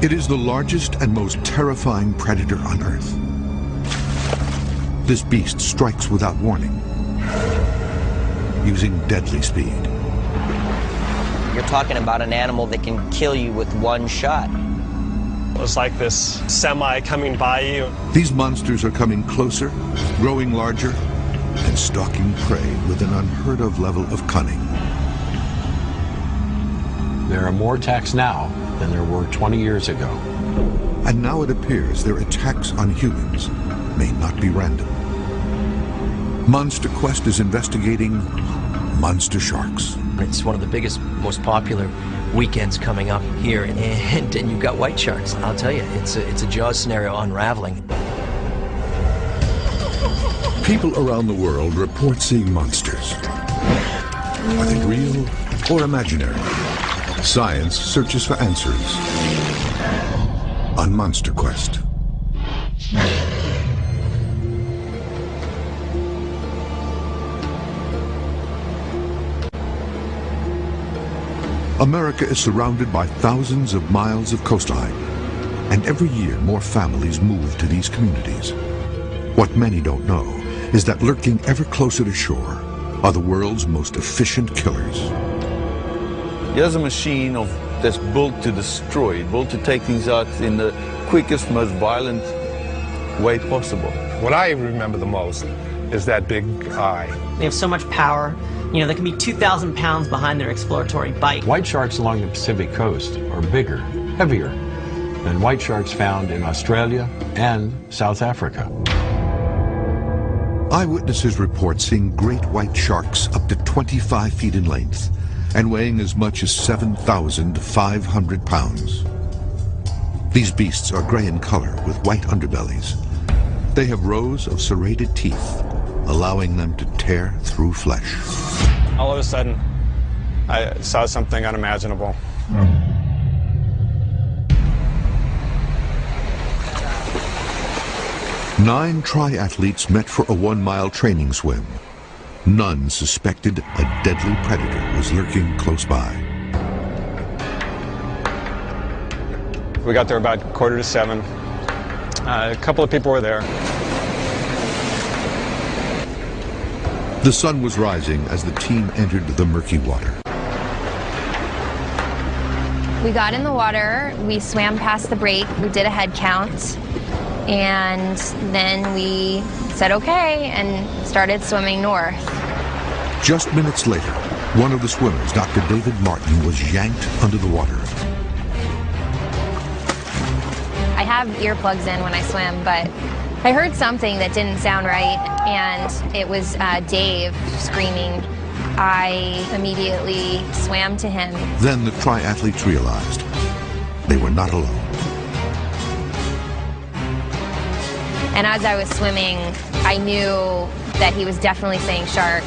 It is the largest and most terrifying predator on Earth. This beast strikes without warning, using deadly speed. You're talking about an animal that can kill you with one shot. It was like this semi coming by you. These monsters are coming closer, growing larger, and stalking prey with an unheard of level of cunning. There are more attacks now than there were 20 years ago. And now it appears their attacks on humans may not be random. Monster Quest is investigating monster sharks. It's one of the biggest, most popular weekends coming up here, and you've got white sharks. I'll tell you, it's a Jaws scenario unraveling. People around the world report seeing monsters. Are they real or imaginary? Science searches for answers on Monster Quest. America is surrounded by thousands of miles of coastline, and every year more families move to these communities. What many don't know is that lurking ever closer to shore are the world's most efficient killers. He has a machine that's built to destroy, built to take things out in the quickest, most violent way possible. What I remember the most is that big eye. They have so much power. You know, they can be 2,000 pounds behind their exploratory bite. White sharks along the Pacific coast are bigger, heavier than white sharks found in Australia and South Africa. Eyewitnesses report seeing great white sharks up to 25 feet in length and weighing as much as 7,500 pounds. These beasts are gray in color with white underbellies. They have rows of serrated teeth, allowing them to tear through flesh. All of a sudden, I saw something unimaginable. Nine triathletes met for a 1-mile training swim. None suspected a deadly predator was lurking close by. We got there about 6:45. A couple of people were there. The sun was rising as the team entered the murky water. We got in the water, we swam past the break, we did a head count, and then we said okay and started swimming north. Just minutes later, one of the swimmers, Dr. David Martin, was yanked under the water. I have earplugs in when I swim, but I heard something that didn't sound right, and it was Dave screaming. I immediately swam to him. Then the triathletes realized they were not alone. And as I was swimming, I knew that he was definitely saying shark.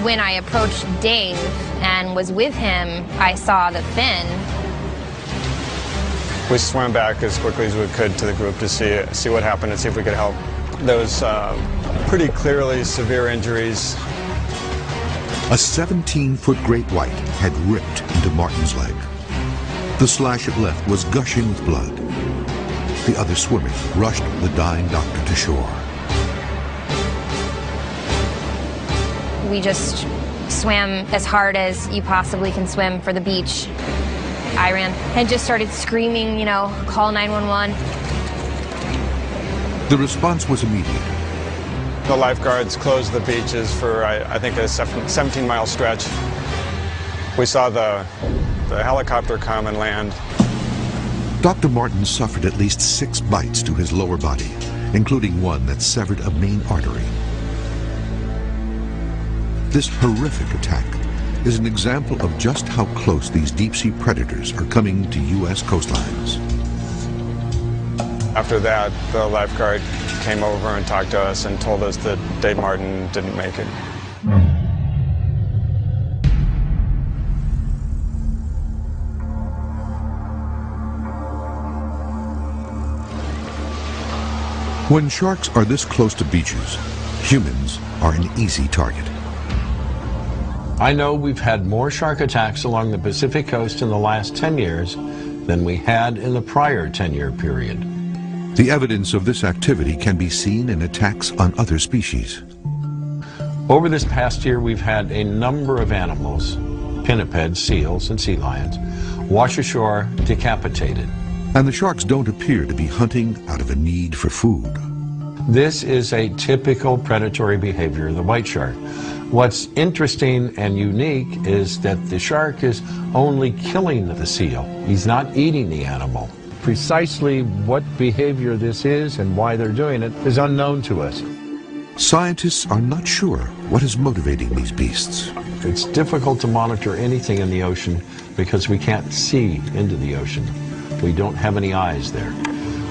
When I approached Dave and was with him, I saw the fin. We swam back as quickly as we could to the group to see what happened and see if we could help. There was pretty clearly severe injuries. A 17-foot great white had ripped into Martin's leg. The slash it left was gushing with blood. The other swimmers rushed the dying doctor to shore. We just swam as hard as you possibly can swim for the beach. I ran and just started screaming, you know, call 911. The response was immediate. The lifeguards closed the beaches for, I think, a 17-mile stretch. We saw the helicopter come and land. Dr. Martin suffered at least 6 bites to his lower body, including one that severed a main artery. This horrific attack is an example of just how close these deep-sea predators are coming to U.S. coastlines. After that, the lifeguard came over and talked to us and told us that Dave Martin didn't make it. When sharks are this close to beaches, humans are an easy target. I know we've had more shark attacks along the Pacific coast in the last 10 years than we had in the prior 10-year period. The evidence of this activity can be seen in attacks on other species. Over this past year, we've had a number of animals, pinnipeds, seals, and sea lions, wash ashore decapitated. And the sharks don't appear to be hunting out of a need for food. This is a typical predatory behavior of the white shark. What's interesting and unique is that the shark is only killing the seal. He's not eating the animal. Precisely what behavior this is and why they're doing it is unknown to us. Scientists are not sure what is motivating these beasts. It's difficult to monitor anything in the ocean because we can't see into the ocean. We don't have any eyes there.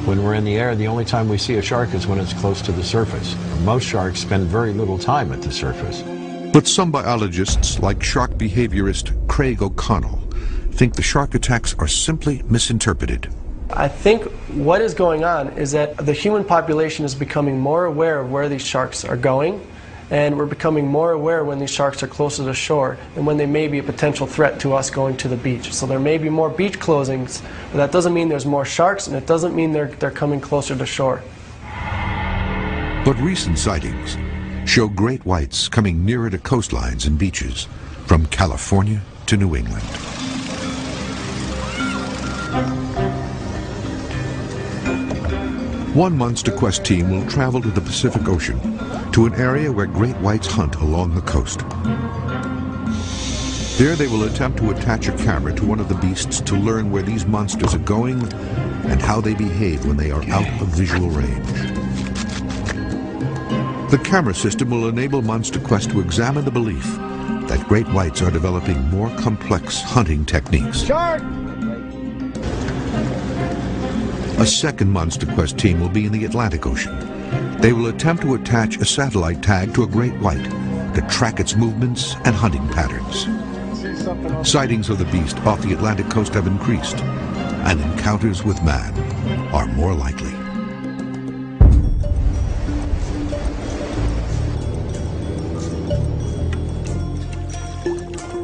When we're in the air, the only time we see a shark is when it's close to the surface. Most sharks spend very little time at the surface. But some biologists, like shark behaviorist Craig O'Connell, think the shark attacks are simply misinterpreted. I think what is going on is that the human population is becoming more aware of where these sharks are going, and we're becoming more aware when these sharks are closer to shore and when they may be a potential threat to us going to the beach. So there may be more beach closings, but that doesn't mean there's more sharks, and it doesn't mean they're coming closer to shore. But recent sightings show great whites coming nearer to coastlines and beaches, from California to New England. One Monster Quest team will travel to the Pacific Ocean, to an area where great whites hunt along the coast. There they will attempt to attach a camera to one of the beasts to learn where these monsters are going and how they behave when they are out of visual range. The camera system will enable Monster Quest to examine the belief that great whites are developing more complex hunting techniques. Shark! A second Monster Quest team will be in the Atlantic Ocean. They will attempt to attach a satellite tag to a great white to track its movements and hunting patterns. Sightings of the beast off the Atlantic coast have increased, and encounters with man are more likely.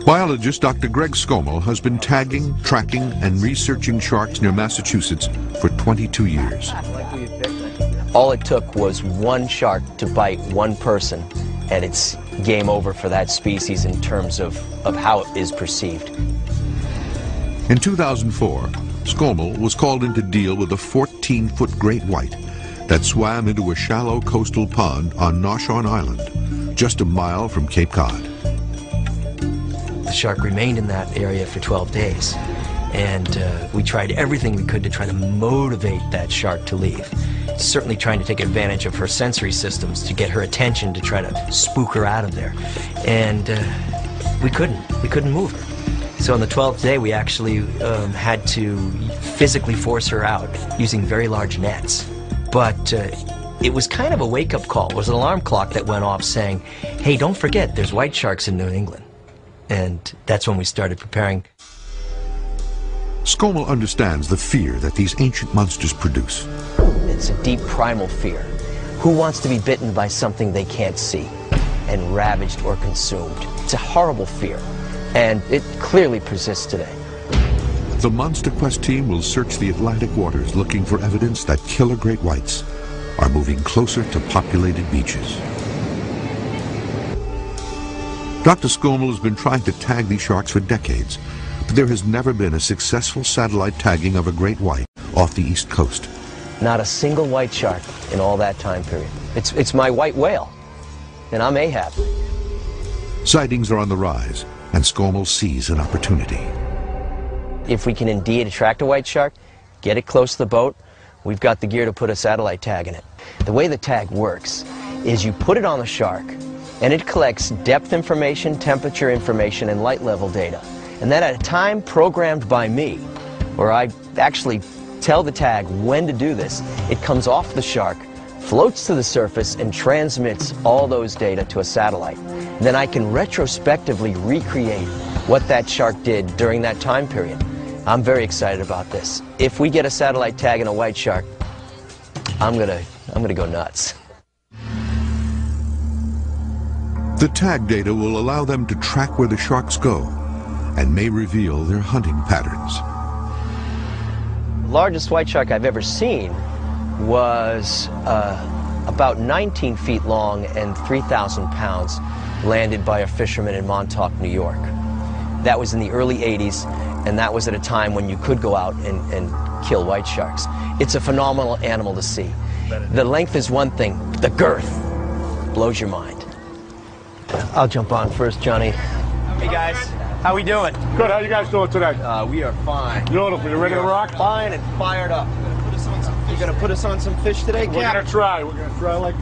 Biologist Dr. Greg Skomal has been tagging, tracking, and researching sharks near Massachusetts for 22 years. All it took was one shark to bite one person, and it's game over for that species in terms of how it is perceived. In 2004, Skomal was called in to deal with a 14-foot great white that swam into a shallow coastal pond on Noshawn Island, just a mile from Cape Cod. The shark remained in that area for 12 days, and we tried everything we could to try to motivate that shark to leave. Certainly trying to take advantage of her sensory systems to get her attention to try to spook her out of there. And we couldn't move her. So on the 12th day, we actually had to physically force her out using very large nets. But it was kind of a wake-up call. It was an alarm clock that went off saying, hey, don't forget, there's white sharks in New England. And that's when we started preparing. Skomal understands the fear that these ancient monsters produce. It's a deep primal fear. Who wants to be bitten by something they can't see and ravaged or consumed? It's a horrible fear, and it clearly persists today. The Monster Quest team will search the Atlantic waters looking for evidence that killer great whites are moving closer to populated beaches. Dr. Skomal has been trying to tag these sharks for decades, but there has never been a successful satellite tagging of a great white off the East Coast. Not a single white shark in all that time period. It's my white whale, and I'm Ahab. Sightings are on the rise, and Skomal sees an opportunity. If we can indeed attract a white shark, get it close to the boat, we've got the gear to put a satellite tag in it. The way the tag works is you put it on the shark, and it collects depth information, temperature information, and light level data. And then at a time programmed by me, where I actually tell the tag when to do this, it comes off the shark, floats to the surface, and transmits all those data to a satellite. And then I can retrospectively recreate what that shark did during that time period. I'm very excited about this. If we get a satellite tag in a white shark, I'm gonna go nuts. The tag data will allow them to track where the sharks go and may reveal their hunting patterns. The largest white shark I've ever seen was about 19 feet long and 3,000 pounds, landed by a fisherman in Montauk, New York. That was in the early 80s, and that was at a time when you could go out and kill white sharks. It's a phenomenal animal to see. The length is one thing, the girth blows your mind. I'll jump on first, Johnny. Hey guys, how we doing? Good, how you guys doing today? We are fine. Beautiful, you ready to rock? Fine and fired up. You gonna put us on some fish today, Cap? We're gonna try like...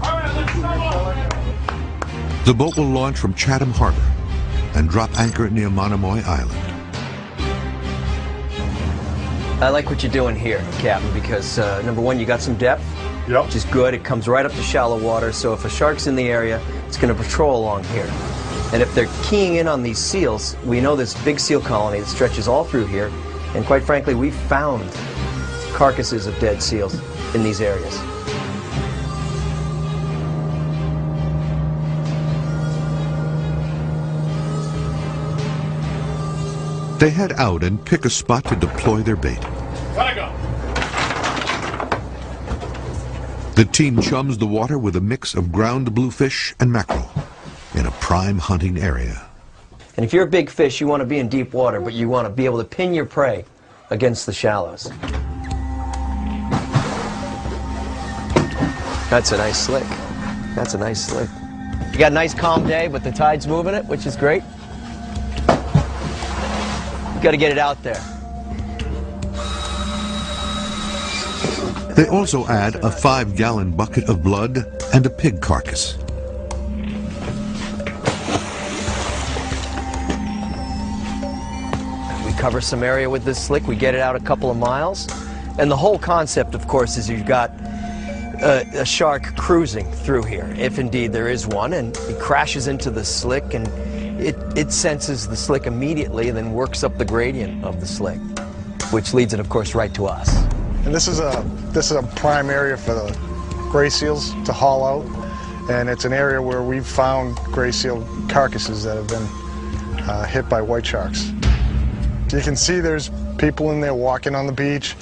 The boat will launch from Chatham Harbor and drop anchor near Monomoy Island. I like what you're doing here, Captain, because number one, you got some depth, which is good. It comes right up to shallow water, so if a shark's in the area, it's going to patrol along here. And if they're keying in on these seals, we know this big seal colony that stretches all through here, and quite frankly, we've found carcasses of dead seals in these areas. They head out and pick a spot to deploy their bait. The team chums the water with a mix of ground bluefish and mackerel in a prime hunting area. And if you're a big fish, you want to be in deep water, but you want to be able to pin your prey against the shallows. That's a nice slick. That's a nice slick. You got a nice calm day, but the tide's moving it, which is great. You got to get it out there. They also add a 5-gallon bucket of blood and a pig carcass. We cover some area with this slick. We get it out a couple of miles. And the whole concept, of course, is you've got a shark cruising through here, if indeed there is one, and it crashes into the slick, and it senses the slick immediately and then works up the gradient of the slick, which leads it, of course, right to us. And this is a prime area for the gray seals to haul out, and it's an area where we've found gray seal carcasses that have been hit by white sharks. You can see there's people in there walking on the beach.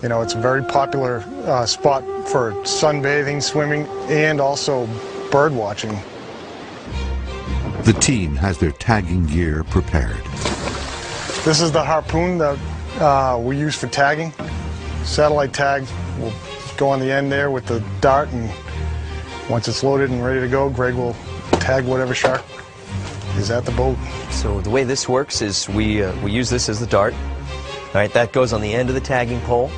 You know, it's a very popular spot for sunbathing, swimming, and also bird watching. The team has their tagging gear prepared. This is the harpoon that we use for tagging. Satellite tag will go on the end there with the dart, and once it's loaded and ready to go, Greg will tag whatever shark is at the boat. So the way this works is we use this as the dart. All right, that goes on the end of the tagging pole.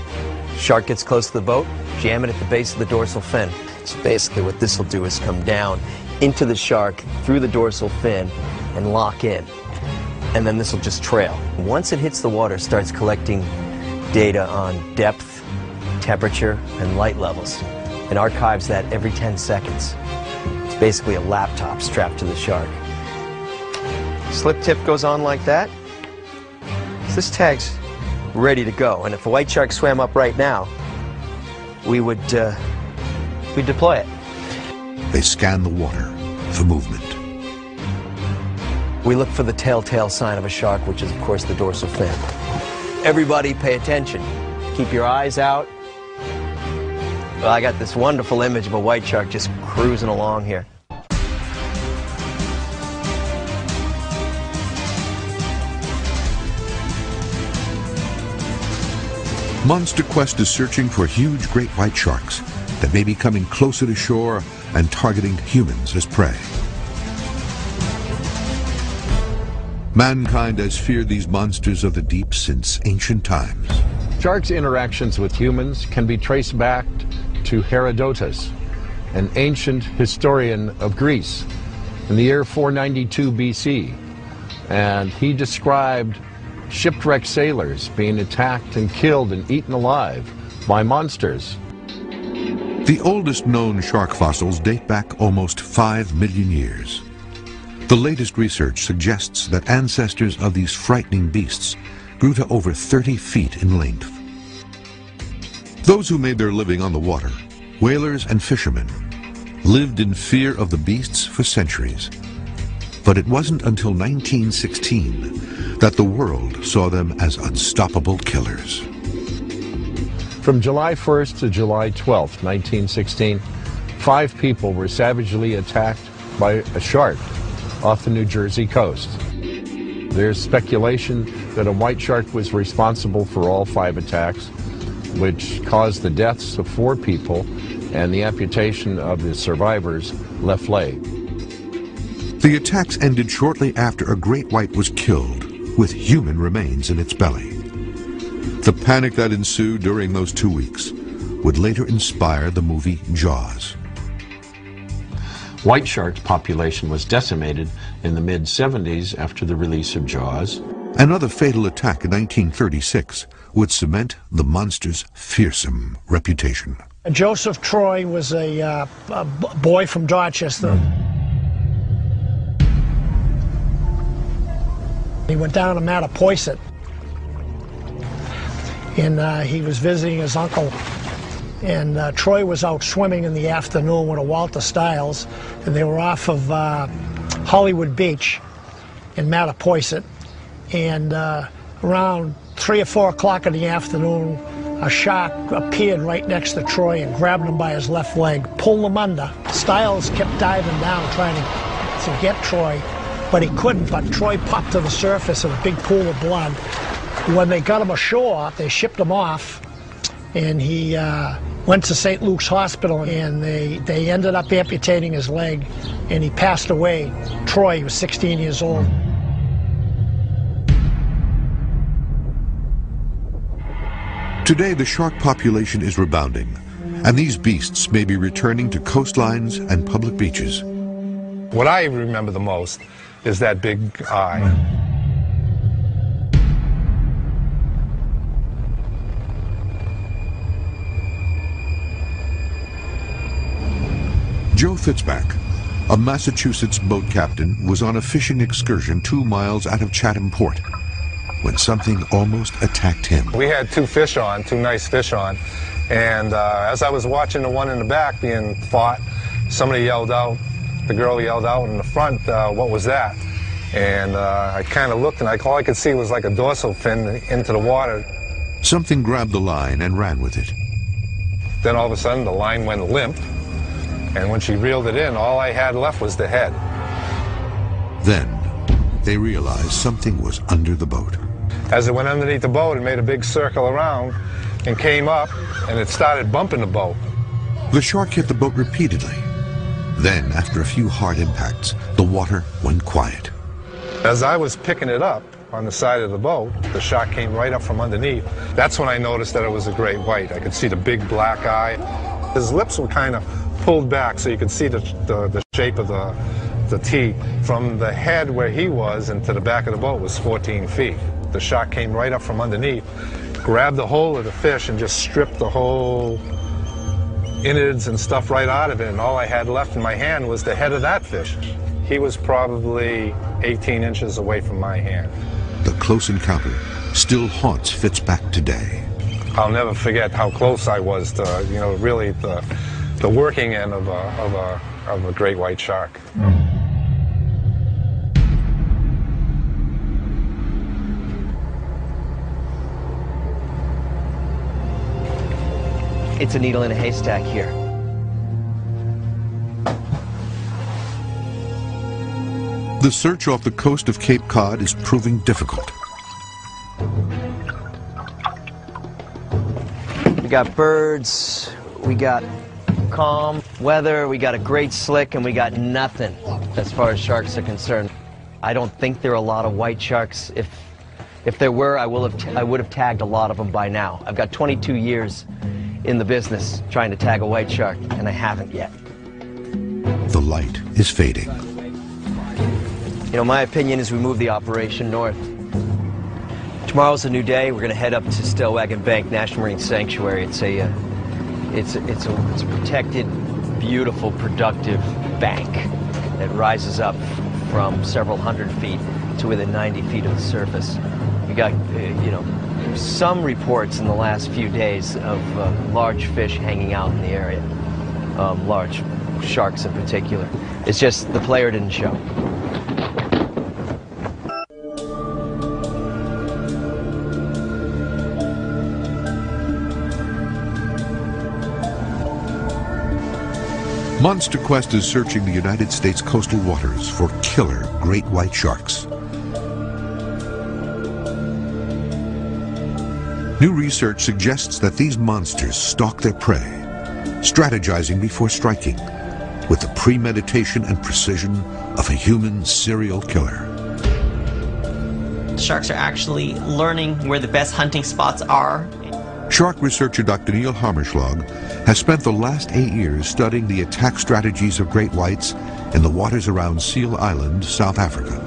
Shark gets close to the boat, jam it at the base of the dorsal fin. So basically what this will do is come down into the shark through the dorsal fin and lock in. And then this will just trail. Once it hits the water, it starts collecting data on depth, temperature, and light levels, and archives that every 10 seconds. It's basically a laptop strapped to the shark. Slip tip goes on like that. So this tag's ready to go, and if a white shark swam up right now, we'd deploy it. They scan the water for movement. We look for the telltale sign of a shark, which is, of course, the dorsal fin. Everybody pay attention. Keep your eyes out. Well, I got this wonderful image of a white shark just cruising along here. Monster Quest is searching for huge great white sharks that may be coming closer to shore and targeting humans as prey. Mankind has feared these monsters of the deep since ancient times. Sharks' interactions with humans can be traced back to Herodotus, an ancient historian of Greece, in the year 492 BC. And he described shipwrecked sailors being attacked and killed and eaten alive by monsters. The oldest known shark fossils date back almost 5 million years. The latest research suggests that ancestors of these frightening beasts grew to over 30 feet in length. Those who made their living on the water, whalers and fishermen, lived in fear of the beasts for centuries But it wasn't until 1916 that the world saw them as unstoppable killers. From July 1st to July 12th, 1916, 5 people were savagely attacked by a shark off the New Jersey coast. There's speculation that a white shark was responsible for all 5 attacks, which caused the deaths of 4 people and the amputation of the survivors' left leg. The attacks ended shortly after a great white was killed, with human remains in its belly. The panic that ensued during those 2 weeks would later inspire the movie Jaws. White shark's population was decimated in the mid-70s after the release of Jaws. Another fatal attack in 1936 would cement the monster's fearsome reputation. Joseph Troy was a boy from Dorchester. He went down to Mattapoisett, and he was visiting his uncle. And Troy was out swimming in the afternoon with a Walter Stiles, and they were off of Hollywood Beach in Mattapoisett. And around 3 or 4 o'clock in the afternoon, a shark appeared right next to Troy and grabbed him by his left leg, pulled him under. Stiles kept diving down trying to get Troy, but he couldn't. But Troy popped to the surface in a big pool of blood. When they got him ashore, they shipped him off, and he went to St. Luke's Hospital, and they ended up amputating his leg, and he passed away. Troy was 16 years old. Today, the shark population is rebounding, and these beasts may be returning to coastlines and public beaches. What I remember the most is that big eye. Joe Fitzpack, a Massachusetts boat captain, was on a fishing excursion 2 miles out of Chatham Port when something almost attacked him. We had 2 fish on, 2 nice fish on, and as I was watching the one in the back being fought, somebody yelled out, the girl yelled out in the front, what was that? And I kind of looked, and all I could see was like a dorsal fin into the water. Something grabbed the line and ran with it. Then all of a sudden the line went limp, and when she reeled it in, all I had left was the head. Then they realized something was under the boat. As it went underneath the boat, it made a big circle around and came up, and it started bumping the boat. The shark hit the boat repeatedly. Then, after a few hard impacts, the water went quiet. As I was picking it up on the side of the boat, the shark came right up from underneath. That's when I noticed that it was a great white. I could see the big black eye. His lips were kind of pulled back, so you could see the shape of the teeth. From the head where he was and to the back of the boat was 14 feet. The shark came right up from underneath, grabbed the whole of the fish and just stripped the whole innards and stuff right out of it, and all I had left in my hand was the head of that fish. He was probably 18 inches away from my hand. The close encounter still haunts Fitzpack today. I'll never forget how close I was to, you know, really the working end of a great white shark. It's a needle in a haystack here. The search off the coast of Cape Cod is proving difficult. We got birds, we got calm weather, we got a great slick, and we got nothing as far as sharks are concerned. I don't think there are a lot of white sharks. If there were, I would have tagged a lot of them by now. I've got 22 years in the business trying to tag a white shark, and I haven't yet. The light is fading. You know, my opinion is we move the operation north. Tomorrow's a new day. We're going to head up to Stellwagen Bank National Marine Sanctuary. It's a protected, beautiful, productive bank that rises up from several hundred feet to within 90 feet of the surface. We got, you know, some reports in the last few days of large fish hanging out in the area, large sharks in particular. It's just the player didn't show. Monster Quest is searching the United States coastal waters for killer great white sharks. New research suggests that these monsters stalk their prey, strategizing before striking, with the premeditation and precision of a human serial killer. Sharks are actually learning where the best hunting spots are. Shark researcher Dr. Neil Hammerschlag has spent the last 8 years studying the attack strategies of great whites in the waters around Seal Island, South Africa.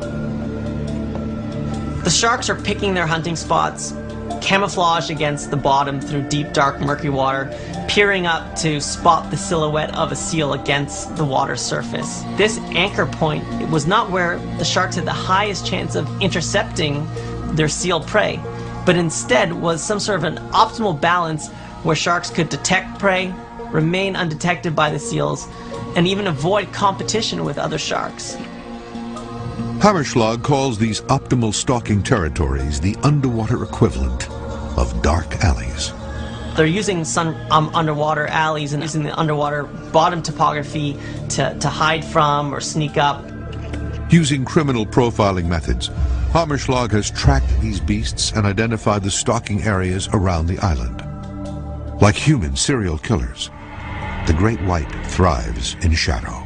The sharks are picking their hunting spots, camouflaged against the bottom through deep, dark, murky water, peering up to spot the silhouette of a seal against the water surface. This anchor point was not where the sharks had the highest chance of intercepting their seal prey, but instead was some sort of an optimal balance where sharks could detect prey, remain undetected by the seals, and even avoid competition with other sharks. Hammerschlag calls these optimal stalking territories the underwater equivalent of dark alleys. They're using some underwater alleys and using the underwater bottom topography to hide from or sneak up. Using criminal profiling methods, Hammerschlag has tracked these beasts and identified the stalking areas around the island. Like human serial killers, the great white thrives in shadow.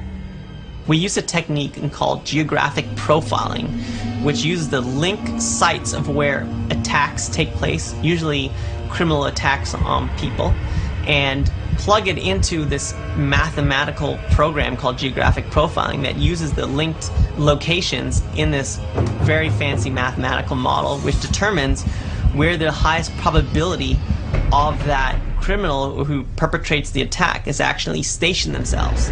We use a technique called geographic profiling, which uses the link sites of where attacks take place, usually criminal attacks on people, and plug it into this mathematical program called geographic profiling that uses the linked locations in this very fancy mathematical model, which determines where the highest probability of that criminal who perpetrates the attack is actually stationed themselves.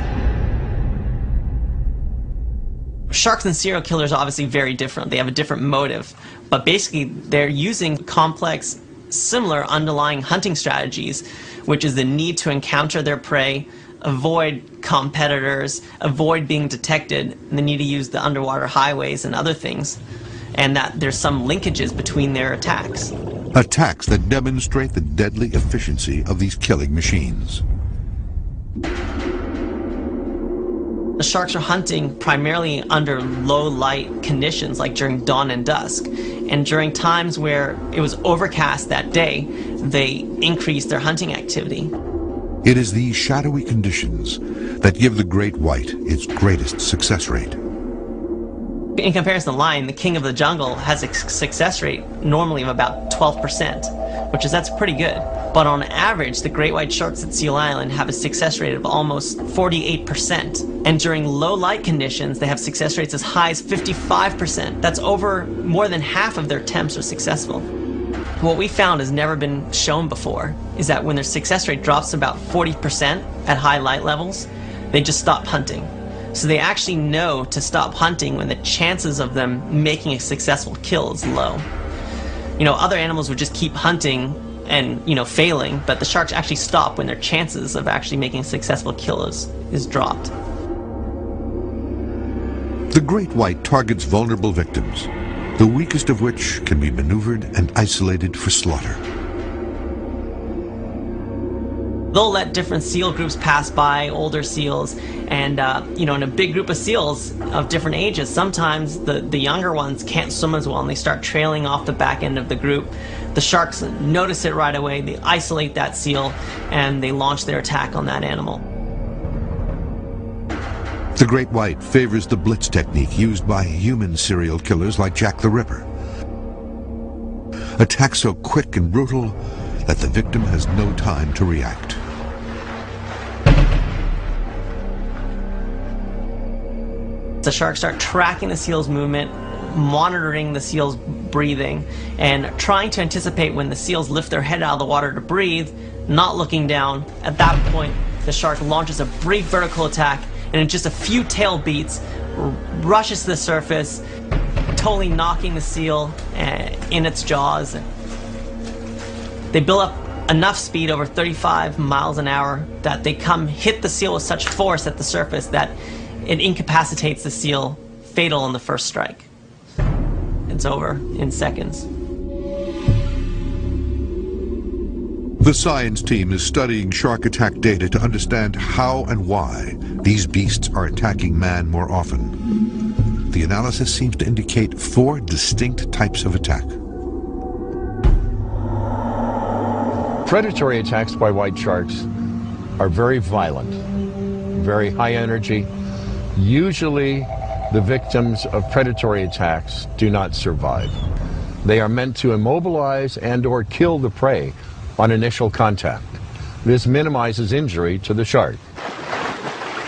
Sharks and serial killers are obviously very different. They have a different motive, but basically they're using complex, similar underlying hunting strategies, which is the need to encounter their prey, avoid competitors, avoid being detected, and the need to use the underwater highways and other things, and that there's some linkages between their attacks. Attacks that demonstrate the deadly efficiency of these killing machines. The sharks are hunting primarily under low light conditions, like during dawn and dusk. And during times where it was overcast that day, they increased their hunting activity. It is these shadowy conditions that give the great white its greatest success rate. In comparison to the lion, the king of the jungle has a success rate normally of about 12%, that's pretty good. But on average, the great white sharks at Seal Island have a success rate of almost 48%. And during low light conditions, they have success rates as high as 55%. That's over more than half of their attempts are successful. What we found has never been shown before is that when their success rate drops to about 40% at high light levels, they just stop hunting. So they actually know to stop hunting when the chances of them making a successful kill is low. Other animals would just keep hunting and, failing, but the sharks actually stop when their chances of actually making a successful kill is dropped. The great white targets vulnerable victims, the weakest of which can be maneuvered and isolated for slaughter. They'll let different seal groups pass by, older seals, and in a big group of seals of different ages, sometimes the younger ones can't swim as well and they start trailing off the back end of the group. The sharks notice it right away, they isolate that seal, and they launch their attack on that animal. The great white favors the blitz technique used by human serial killers like Jack the Ripper. Attacks so quick and brutal that the victim has no time to react. The sharks start tracking the seal's movement, monitoring the seal's breathing, and trying to anticipate when the seals lift their head out of the water to breathe, not looking down. At that point, the shark launches a brief vertical attack, and in just a few tail beats, rushes to the surface, totally knocking the seal in its jaws. They build up enough speed, over 35 miles an hour, that they hit the seal with such force at the surface that it incapacitates the seal, fatal on the first strike. It's over in seconds. The science team is studying shark attack data to understand how and why these beasts are attacking man more often. The analysis seems to indicate 4 distinct types of attack. Predatory attacks by white sharks are very violent, very high energy. Usually, the victims of predatory attacks do not survive. They are meant to immobilize and or kill the prey on initial contact. This minimizes injury to the shark.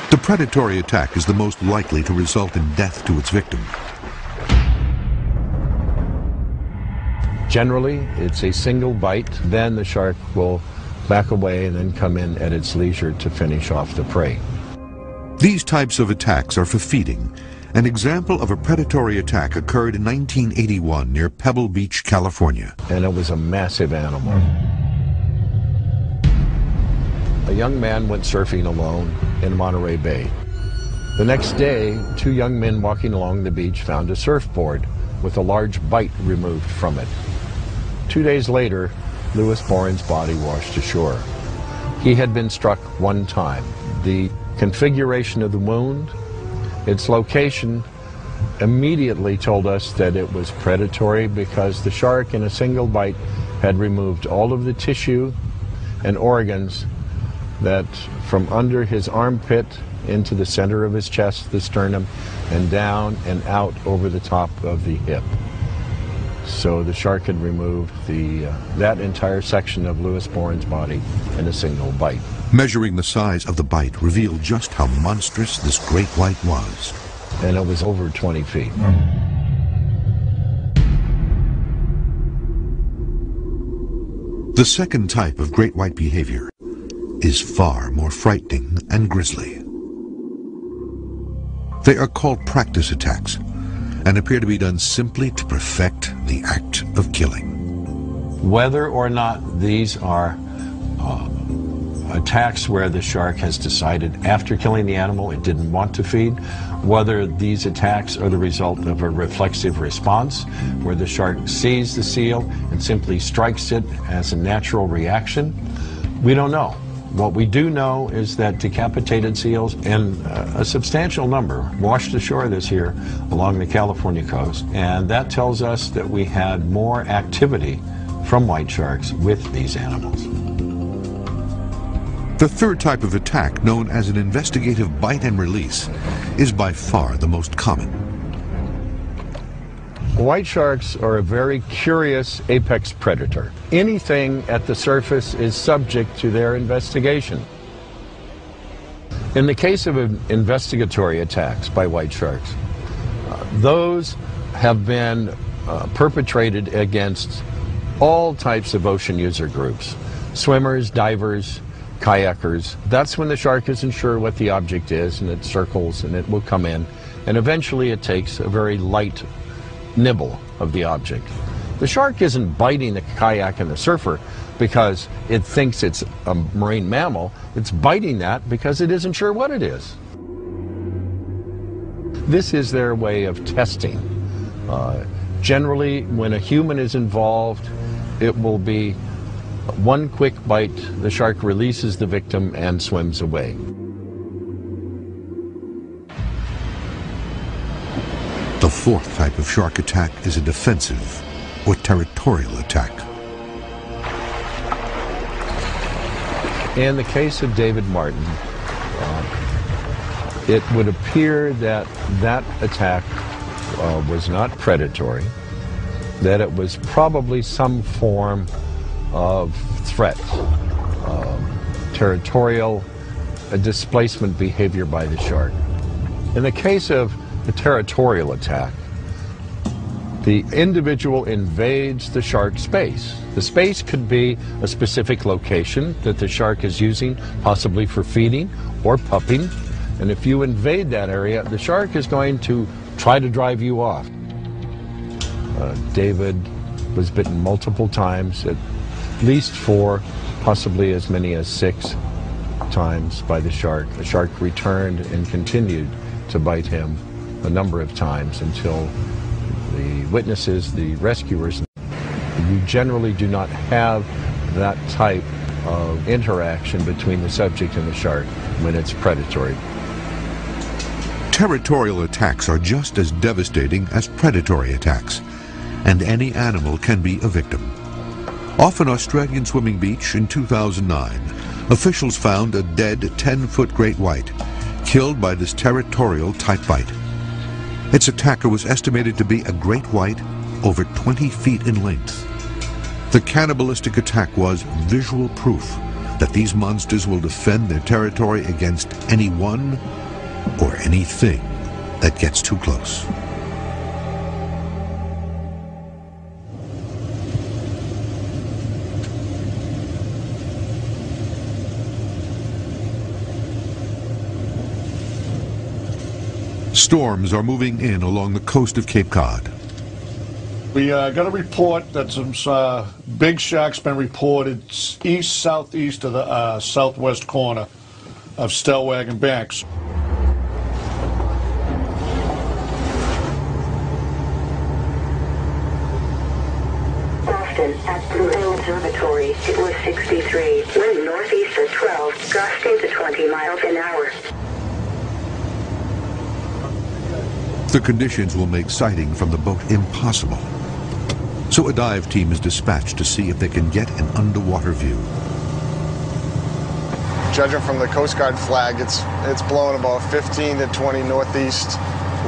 The predatory attack is the most likely to result in death to its victim. Generally, it's a single bite, then the shark will back away and then come in at its leisure to finish off the prey. These types of attacks are for feeding. An example of a predatory attack occurred in 1981 near Pebble Beach, California. And it was a massive animal. A young man went surfing alone in Monterey Bay. The next day, 2 young men walking along the beach found a surfboard with a large bite removed from it. 2 days later, Louis Boren's body washed ashore. He had been struck 1 time. The configuration of the wound, its location, immediately told us that it was predatory because the shark in a single bite had removed all of the tissue and organs that from under his armpit into the center of his chest, the sternum, and down and out over the top of the hip. So the shark had removed that entire section of Louis Boren's body in a single bite. Measuring the size of the bite revealed just how monstrous this great white was. And it was over 20 feet. The second type of great white behavior is far more frightening and grisly. They are called practice attacks and appear to be done simply to perfect the act of killing. Whether or not these are attacks where the shark has decided after killing the animal it didn't want to feed, whether these attacks are the result of a reflexive response where the shark sees the seal and simply strikes it as a natural reaction, we don't know. What we do know is that decapitated seals, and a substantial number, washed ashore this year along the California coast, and that tells us that we had more activity from white sharks with these animals. The third type of attack, known as an investigative bite and release, is by far the most common. White sharks are a very curious apex predator. Anything at the surface is subject to their investigation. In the case of investigatory attacks by white sharks, those have been perpetrated against all types of ocean user groups. Swimmers, divers, kayakers. That's when the shark isn't sure what the object is and it circles and it will come in, and eventually it takes a very light nibble of the object. The shark isn't biting the kayak and the surfer because it thinks it's a marine mammal. It's biting that because it isn't sure what it is. This is their way of testing. Generally, when a human is involved, it will be 1 quick bite, the shark releases the victim and swims away. The fourth type of shark attack is a defensive or territorial attack. In the case of David Martin, it would appear that that attack was not predatory, that it was probably some form of threat, territorial displacement behavior by the shark. In the case of a territorial attack, the individual invades the shark's space. The space could be a specific location that the shark is using, possibly for feeding or pupping. And if you invade that area, the shark is going to try to drive you off. David was bitten multiple times, at least 4, possibly as many as 6 times by the shark. The shark returned and continued to bite him a number of times until the witnesses, the rescuers, you generally do not have that type of interaction between the subject and the shark when it's predatory. Territorial attacks are just as devastating as predatory attacks, and any animal can be a victim. Off an Australian swimming beach in 2009, officials found a dead 10-foot great white, killed by this territorial type bite. Its attacker was estimated to be a great white over 20 feet in length. The cannibalistic attack was visual proof that these monsters will defend their territory against anyone or anything that gets too close. Storms are moving in along the coast of Cape Cod. We got a report that some big sharks been reported east-southeast of the southwest corner of Stellwagen Banks. Boston at Blue Hill Observatory, it was 63. Wind northeast at 12, gusting to 20 miles an hour. The conditions will make sighting from the boat impossible. So a dive team is dispatched to see if they can get an underwater view. Judging from the Coast Guard flag, it's blowing about 15 to 20 northeast,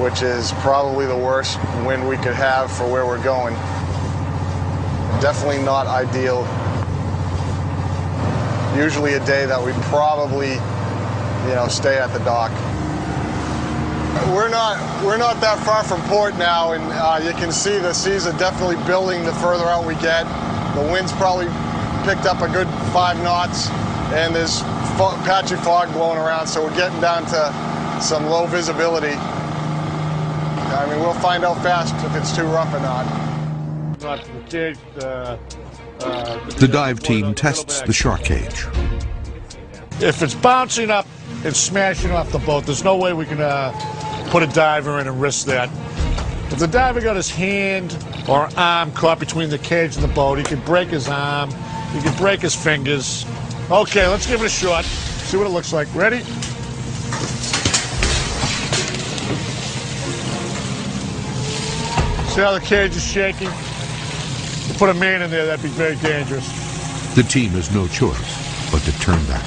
which is probably the worst wind we could have for where we're going. Definitely not ideal. Usually a day that we'd probably, stay at the dock. We're not that far from port now, and you can see the seas are definitely building the further out we get. The wind's probably picked up a good 5 knots, and there's patchy fog blowing around, so we're getting down to some low visibility. I mean, we'll find out fast if it's too rough or not. The dive team tests the shark cage. If it's bouncing up and smashing off the boat, there's no way we can put a diver in and risk that. If the diver got his hand or arm caught between the cage and the boat, he could break his arm, he could break his fingers. Okay, let's give it a shot, see what it looks like. Ready? See how the cage is shaking? You put a man in there, that'd be very dangerous. The team has no choice but to turn back.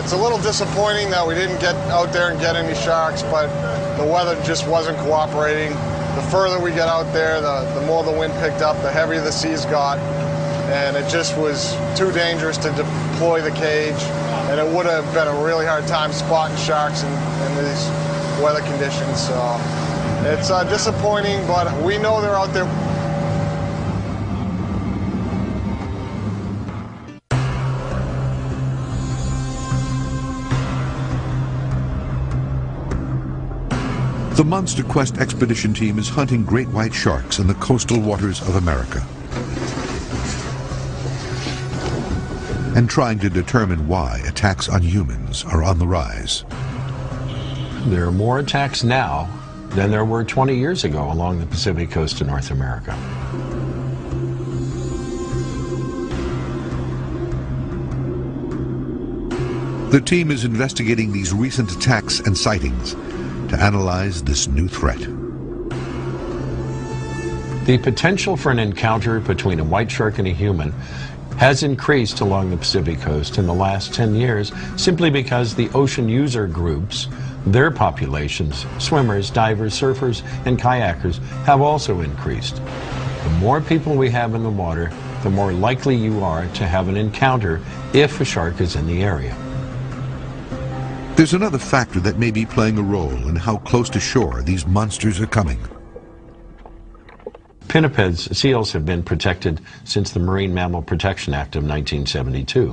It's a little disappointing that we didn't get out there and get any sharks, but the weather just wasn't cooperating. The further we get out there, the more the wind picked up, the heavier the seas got, and it just was too dangerous to deploy the cage, and it would have been a really hard time spotting sharks in these weather conditions. So it's disappointing, but we know they're out there. The Monster Quest expedition team is hunting great white sharks in the coastal waters of America and trying to determine why attacks on humans are on the rise. There are more attacks now than there were 20 years ago along the Pacific coast of North America. The team is investigating these recent attacks and sightings to analyze this new threat. The potential for an encounter between a white shark and a human has increased along the Pacific coast in the last 10 years simply because the ocean user groups, their populations, swimmers, divers, surfers, and kayakers, have also increased. The more people we have in the water, the more likely you are to have an encounter if a shark is in the area. There's another factor that may be playing a role in how close to shore these monsters are coming. Pinnipeds, seals, have been protected since the Marine Mammal Protection Act of 1972.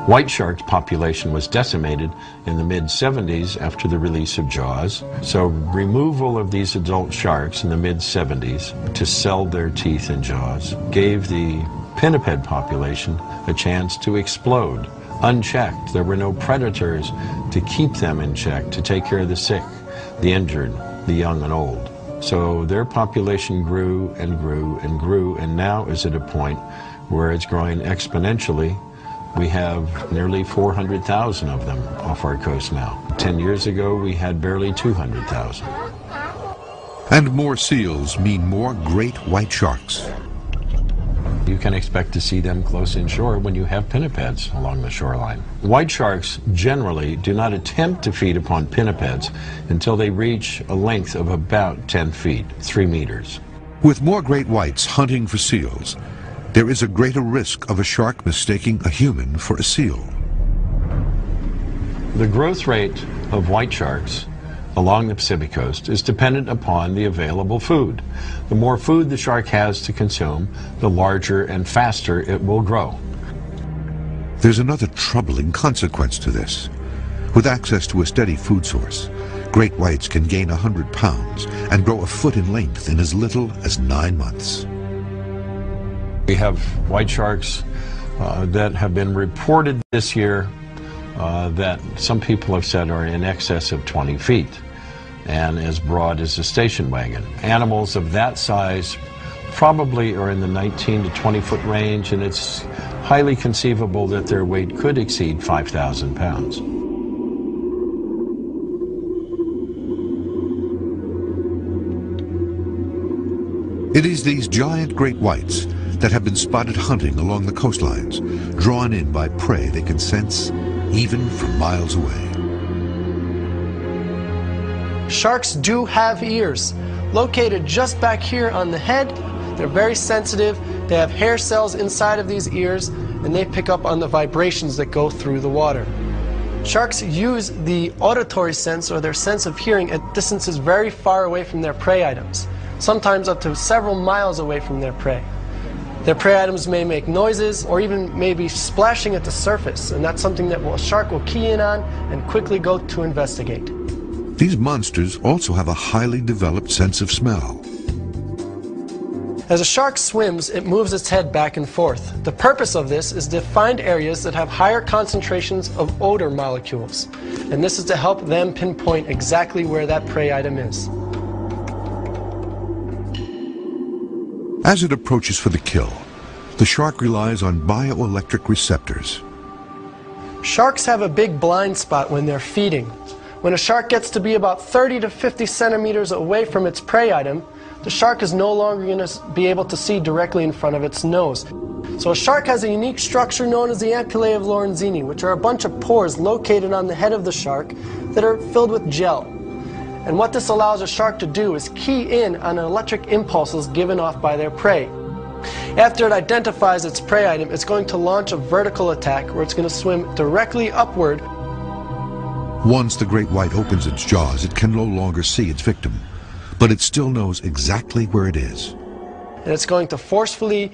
White shark's population was decimated in the mid-70s after the release of Jaws, so removal of these adult sharks in the mid-70s to sell their teeth in Jaws gave the pinniped population a chance to explode. Unchecked, there were no predators to keep them in check, to take care of the sick, the injured, the young and old. So their population grew and grew and grew, and now is at a point where it's growing exponentially. We have nearly 400,000 of them off our coast now. 10 years ago, we had barely 200,000. And more seals mean more great white sharks. You can expect to see them close inshore when you have pinnipeds along the shoreline. White sharks generally do not attempt to feed upon pinnipeds until they reach a length of about 10 feet, 3 meters. With more great whites hunting for seals, there is a greater risk of a shark mistaking a human for a seal. The growth rate of white sharks along the Pacific coast is dependent upon the available food. The more food the shark has to consume, the larger and faster it will grow. There's another troubling consequence to this. With access to a steady food source, great whites can gain 100 pounds and grow a foot in length in as little as 9 months. We have white sharks that have been reported this year that some people have said are in excess of 20 feet and as broad as a station wagon. Animals of that size probably are in the 19 to 20 foot range, and it's highly conceivable that their weight could exceed 5,000 pounds. It is these giant great whites that have been spotted hunting along the coastlines, drawn in by prey they can sense even from miles away. Sharks do have ears, located just back here on the head. They're very sensitive. They have hair cells inside of these ears, and they pick up on the vibrations that go through the water. Sharks use the auditory sense, or their sense of hearing, at distances very far away from their prey items, sometimes up to several miles away from their prey. Their prey items may make noises or even maybe splashing at the surface, and that's something that a shark will key in on and quickly go to investigate. These monsters also have a highly developed sense of smell. As a shark swims, it moves its head back and forth. The purpose of this is to find areas that have higher concentrations of odor molecules, and this is to help them pinpoint exactly where that prey item is. As it approaches for the kill, the shark relies on bioelectric receptors. Sharks have a big blind spot when they're feeding. When a shark gets to be about 30 to 50 centimeters away from its prey item, the shark is no longer going to be able to see directly in front of its nose. So a shark has a unique structure known as the ampullae of Lorenzini, which are a bunch of pores located on the head of the shark that are filled with gel. And what this allows a shark to do is key in on electric impulses given off by their prey. After it identifies its prey item, it's going to launch a vertical attack where it's going to swim directly upward. Once the great white opens its jaws, it can no longer see its victim, but it still knows exactly where it is. And it's going to forcefully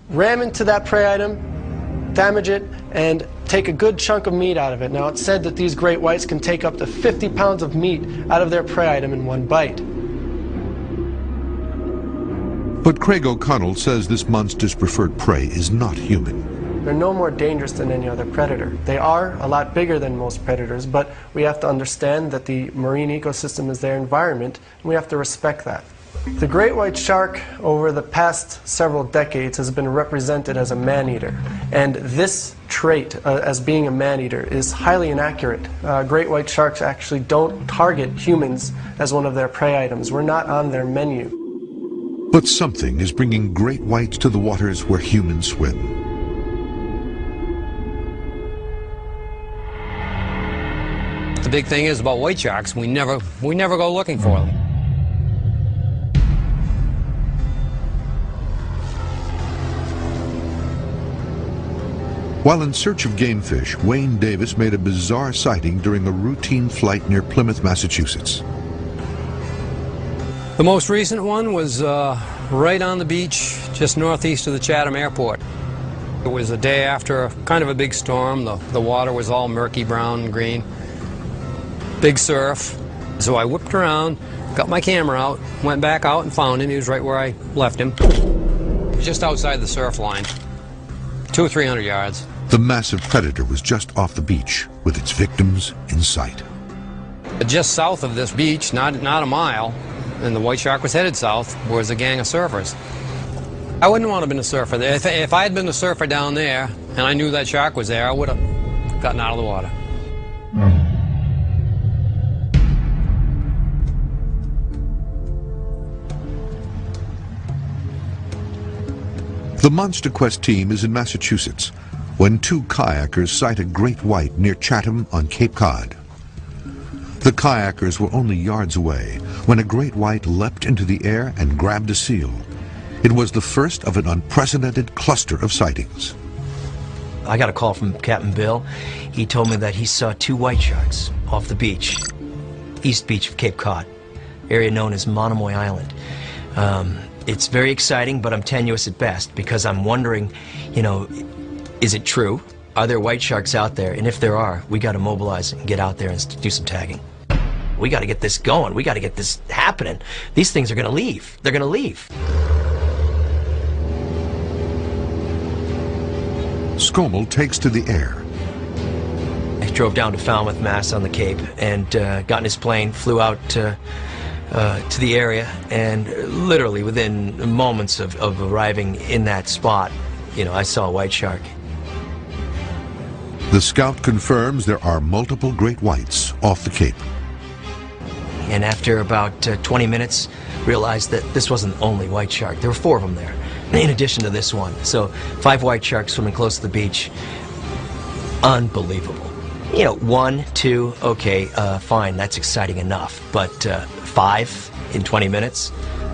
ram into that prey item, damage it, and take a good chunk of meat out of it. Now, it's said that these great whites can take up to 50 pounds of meat out of their prey item in one bite. But Craig O'Connell says this monster's preferred prey is not human. They're no more dangerous than any other predator. They are a lot bigger than most predators, but we have to understand that the marine ecosystem is their environment, and we have to respect that. The great white shark over the past several decades has been represented as a man-eater, and this trait as being a man-eater is highly inaccurate. Great white sharks actually don't target humans as one of their prey items. We're not on their menu. But something is bringing great whites to the waters where humans swim. The big thing is about white sharks, we never go looking for them. While in search of game fish, Wayne Davis made a bizarre sighting during a routine flight near Plymouth, Massachusetts. The most recent one was right on the beach, just northeast of the Chatham Airport. It was a day after kind of a big storm. The water was all murky brown and green. Big surf. So I whipped around, got my camera out, went back out and found him. He was right where I left him. Just outside the surf line, 200 or 300 yards. The massive predator was just off the beach with its victims in sight. Just south of this beach, not a mile, and the white shark was headed south, was a gang of surfers. I wouldn't want to have been a surfer there. If I had been a surfer down there and I knew that shark was there, I would have gotten out of the water. The Monster Quest team is in Massachusetts when two kayakers sight a great white near Chatham on Cape Cod. The kayakers were only yards away when a great white leapt into the air and grabbed a seal. It was the first of an unprecedented cluster of sightings. I got a call from Captain Bill. He told me that he saw two white sharks off the beach, east beach of Cape Cod, area known as Monomoy Island. It's very exciting, but I'm tenuous at best because I'm wondering, you know, is it true? Are there white sharks out there? And if there are, we got to mobilize and get out there and do some tagging. We got to get this going. We got to get this happening. These things are going to leave. They're going to leave. Scommel takes to the air. He drove down to Falmouth, Mass on the Cape and got in his plane, flew out to the area, and literally within moments of arriving in that spot, you know, I saw a white shark. The scout confirms there are multiple great whites off the Cape. And after about 20 minutes, realized that this wasn't the only white shark. There were 4 of them there, in addition to this one. So 5 white sharks swimming close to the beach. Unbelievable. You know, 1, 2, okay, fine, that's exciting enough. But 5 in 20 minutes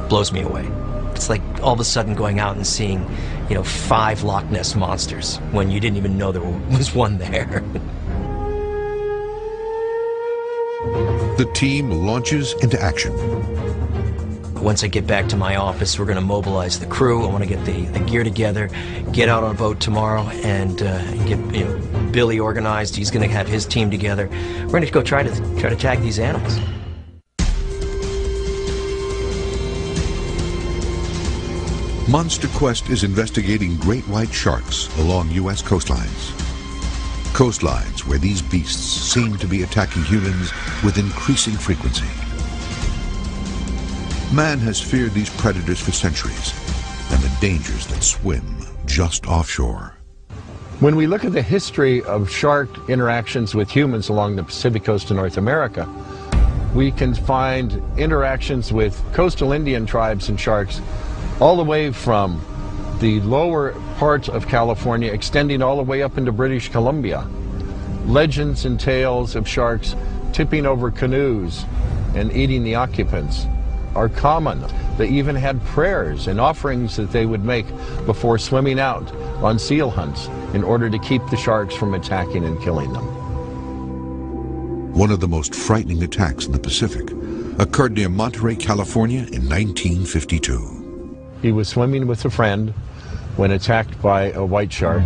blows me away. It's like all of a sudden going out and seeing, you know, 5 Loch Ness monsters when you didn't even know there was one there. The team launches into action. Once I get back to my office, we're going to mobilize the crew. I want to get the gear together, get out on a boat tomorrow, and get Billy organized. He's going to have his team together. We're going to go try to tag these animals. Monster Quest is investigating great white sharks along U.S. coastlines. Coastlines where these beasts seem to be attacking humans with increasing frequency. Man has feared these predators for centuries and the dangers that swim just offshore. When we look at the history of shark interactions with humans along the Pacific coast of North America, we can find interactions with coastal Indian tribes and sharks all the way from the lower parts of California extending all the way up into British Columbia. Legends and tales of sharks tipping over canoes and eating the occupants are common. They even had prayers and offerings that they would make before swimming out on seal hunts in order to keep the sharks from attacking and killing them. One of the most frightening attacks in the Pacific occurred near Monterey, California in 1952. He was swimming with a friend when attacked by a white shark.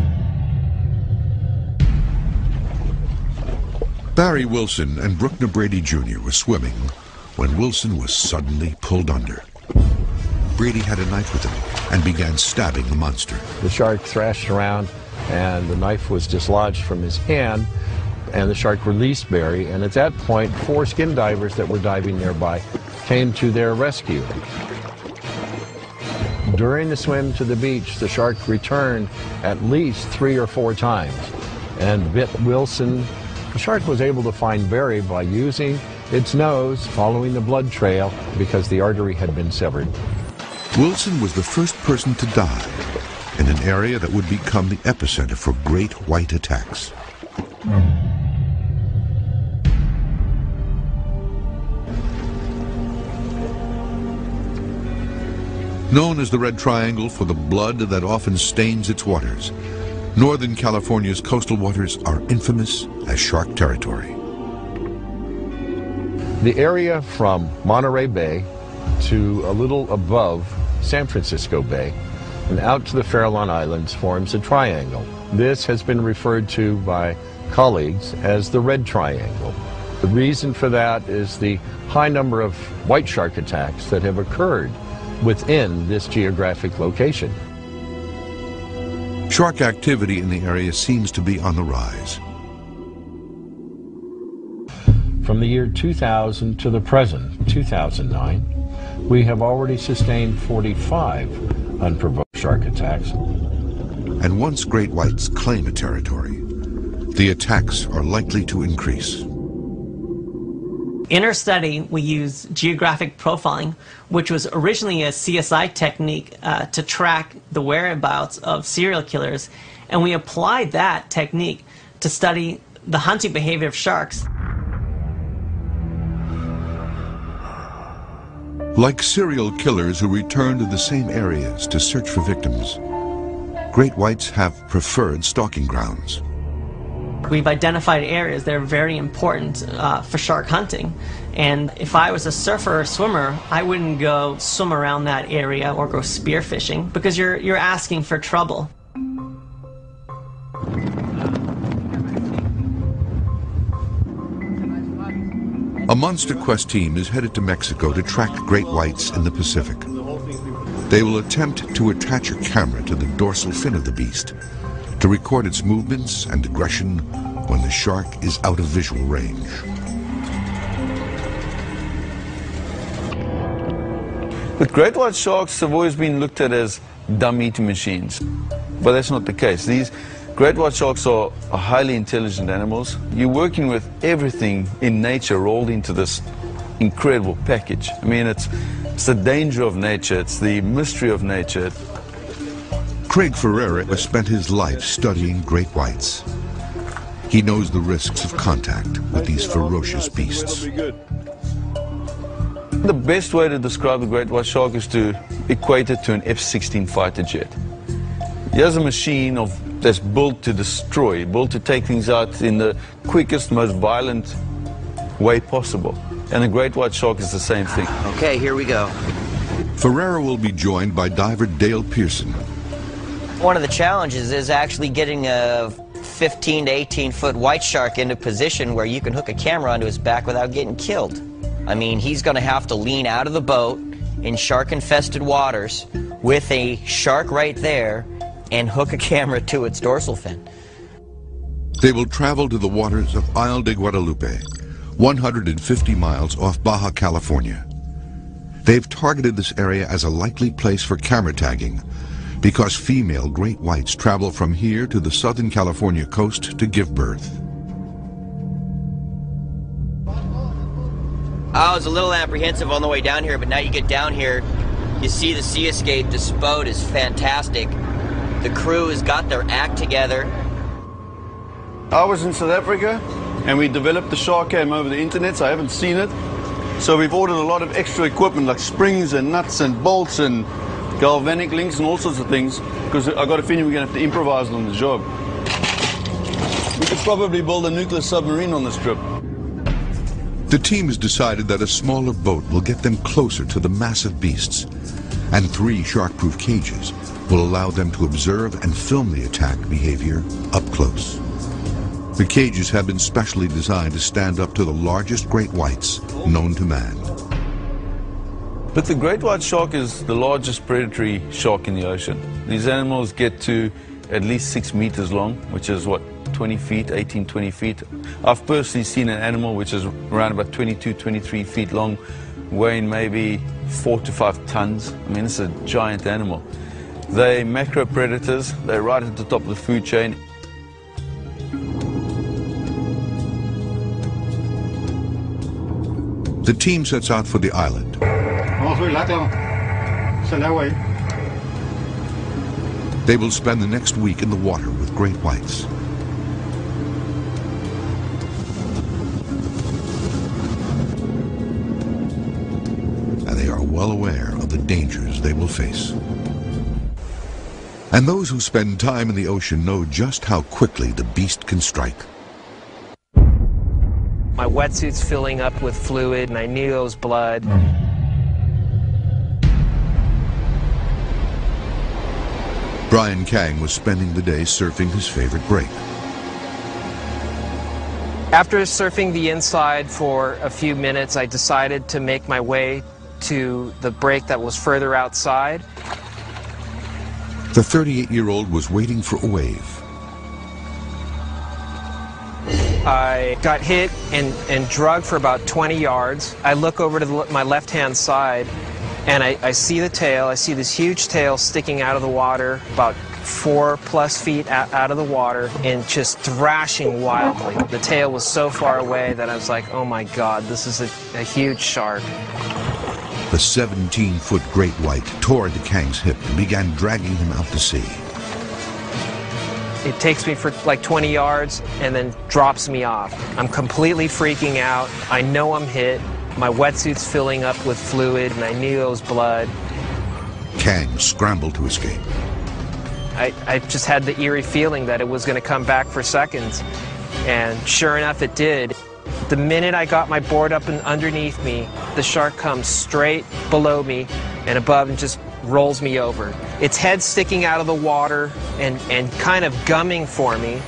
Barry Wilson and Brookner Brady Jr. were swimming when Wilson was suddenly pulled under. Brady had a knife with him and began stabbing the monster. The shark thrashed around and the knife was dislodged from his hand, and the shark released Barry, and at that point 4 skin divers that were diving nearby came to their rescue. During the swim to the beach, the shark returned at least 3 or 4 times and bit Wilson. The shark was able to find Barry by using its nose, following the blood trail because the artery had been severed. Wilson was the first person to die in an area that would become the epicenter for great white attacks. Known as the Red Triangle for the blood that often stains its waters, Northern California's coastal waters are infamous as shark territory. The area from Monterey Bay to a little above San Francisco Bay and out to the Farallon Islands forms a triangle. This has been referred to by colleagues as the Red Triangle. The reason for that is the high number of white shark attacks that have occurred within this geographic location. Shark activity in the area seems to be on the rise. From the year 2000 to the present, 2009, We have already sustained 45 unprovoked shark attacks. And once great whites claim a territory, the attacks are likely to increase. In our study, we used geographic profiling, which was originally a CSI technique to track the whereabouts of serial killers, and we applied that technique to study the hunting behavior of sharks. Like serial killers who return to the same areas to search for victims, great whites have preferred stalking grounds. We've identified areas that are very important for shark hunting. And if I was a surfer or swimmer, I wouldn't go swim around that area or go spearfishing because you're asking for trouble. A Monster Quest team is headed to Mexico to track great whites in the Pacific. They will attempt to attach a camera to the dorsal fin of the beast to record its movements and aggression when the shark is out of visual range. But great white sharks have always been looked at as dumb eating machines, but that's not the case. These great white sharks are highly intelligent animals. You're working with everything in nature rolled into this incredible package. I mean, it's the danger of nature, it's the mystery of nature. Craig Ferreira has spent his life studying great whites. He knows the risks of contact with these ferocious beasts. The best way to describe the great white shark is to equate it to an F-16 fighter jet. He has a machine that's built to destroy, built to take things out in the quickest, most violent way possible. And the great white shark is the same thing. Okay, here we go. Ferreira will be joined by diver Dale Pearson. One of the challenges is actually getting a 15 to 18 foot white shark into position where you can hook a camera onto his back without getting killed. I mean, he's going to have to lean out of the boat in shark-infested waters with a shark right there and hook a camera to its dorsal fin. They will travel to the waters of Isle de Guadalupe, 150 miles off Baja California. They've targeted this area as a likely place for camera tagging because female great whites travel from here to the Southern California coast to give birth. I was a little apprehensive on the way down here, but now you get down here, you see the Sea Escape. This boat is fantastic. The crew has got their act together. I was in South Africa and we developed the shark cam over the internet, so I haven't seen it. So we've ordered a lot of extra equipment like springs and nuts and bolts and galvanic links and all sorts of things, because I got a feeling we're going to have to improvise on the job. We could probably build a nuclear submarine on this trip. The team has decided that a smaller boat will get them closer to the massive beasts, and 3 shark-proof cages will allow them to observe and film the attack behavior up close. The cages have been specially designed to stand up to the largest great whites known to man. But the great white shark is the largest predatory shark in the ocean. These animals get to at least 6 meters long, which is what, 20 feet, 18, 20 feet. I've personally seen an animal which is around about 22, 23 feet long, weighing maybe 4 to 5 tons. I mean, it's a giant animal. They're macro predators. They're right at the top of the food chain. The team sets out for the island. They will spend the next week in the water with great whites. And they are well aware of the dangers they will face. And those who spend time in the ocean know just how quickly the beast can strike. My wetsuit's filling up with fluid, and I knew it was blood. Brian Kang was spending the day surfing his favorite break. After surfing the inside for a few minutes, I decided to make my way to the break that was further outside. The 38-year-old was waiting for a wave. I got hit and drugged for about 20 yards. I look over to my left-hand side, And I see the tail. I see this huge tail sticking out of the water, about 4+ feet out of the water, and just thrashing wildly. The tail was so far away that I was like, oh my God, this is a huge shark. The 17-foot great white tore into Kang's hip and began dragging him out to sea. It takes me for like 20 yards and then drops me off. I'm completely freaking out. I know I'm hit. My wetsuit's filling up with fluid, and I knew it was blood. Kang scrambled to escape. I just had the eerie feeling that it was going to come back for seconds, and sure enough, it did. The minute I got my board up and underneath me, the shark comes straight below me and above and just rolls me over. Its head sticking out of the water and kind of gumming for me.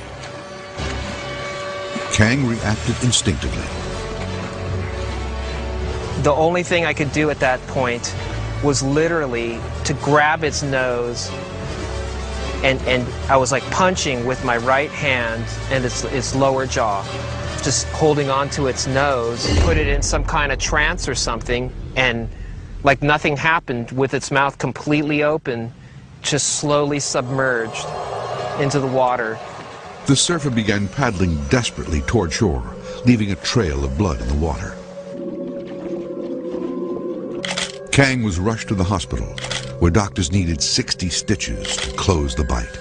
Kang reacted instinctively. The only thing I could do at that point was literally to grab its nose, and I was like punching with my right hand and its lower jaw, just holding on to its nose, put it in some kind of trance or something, and like nothing happened, with its mouth completely open, just slowly submerged into the water. The surfer began paddling desperately toward shore, leaving a trail of blood in the water. Kang was rushed to the hospital, where doctors needed 60 stitches to close the bite.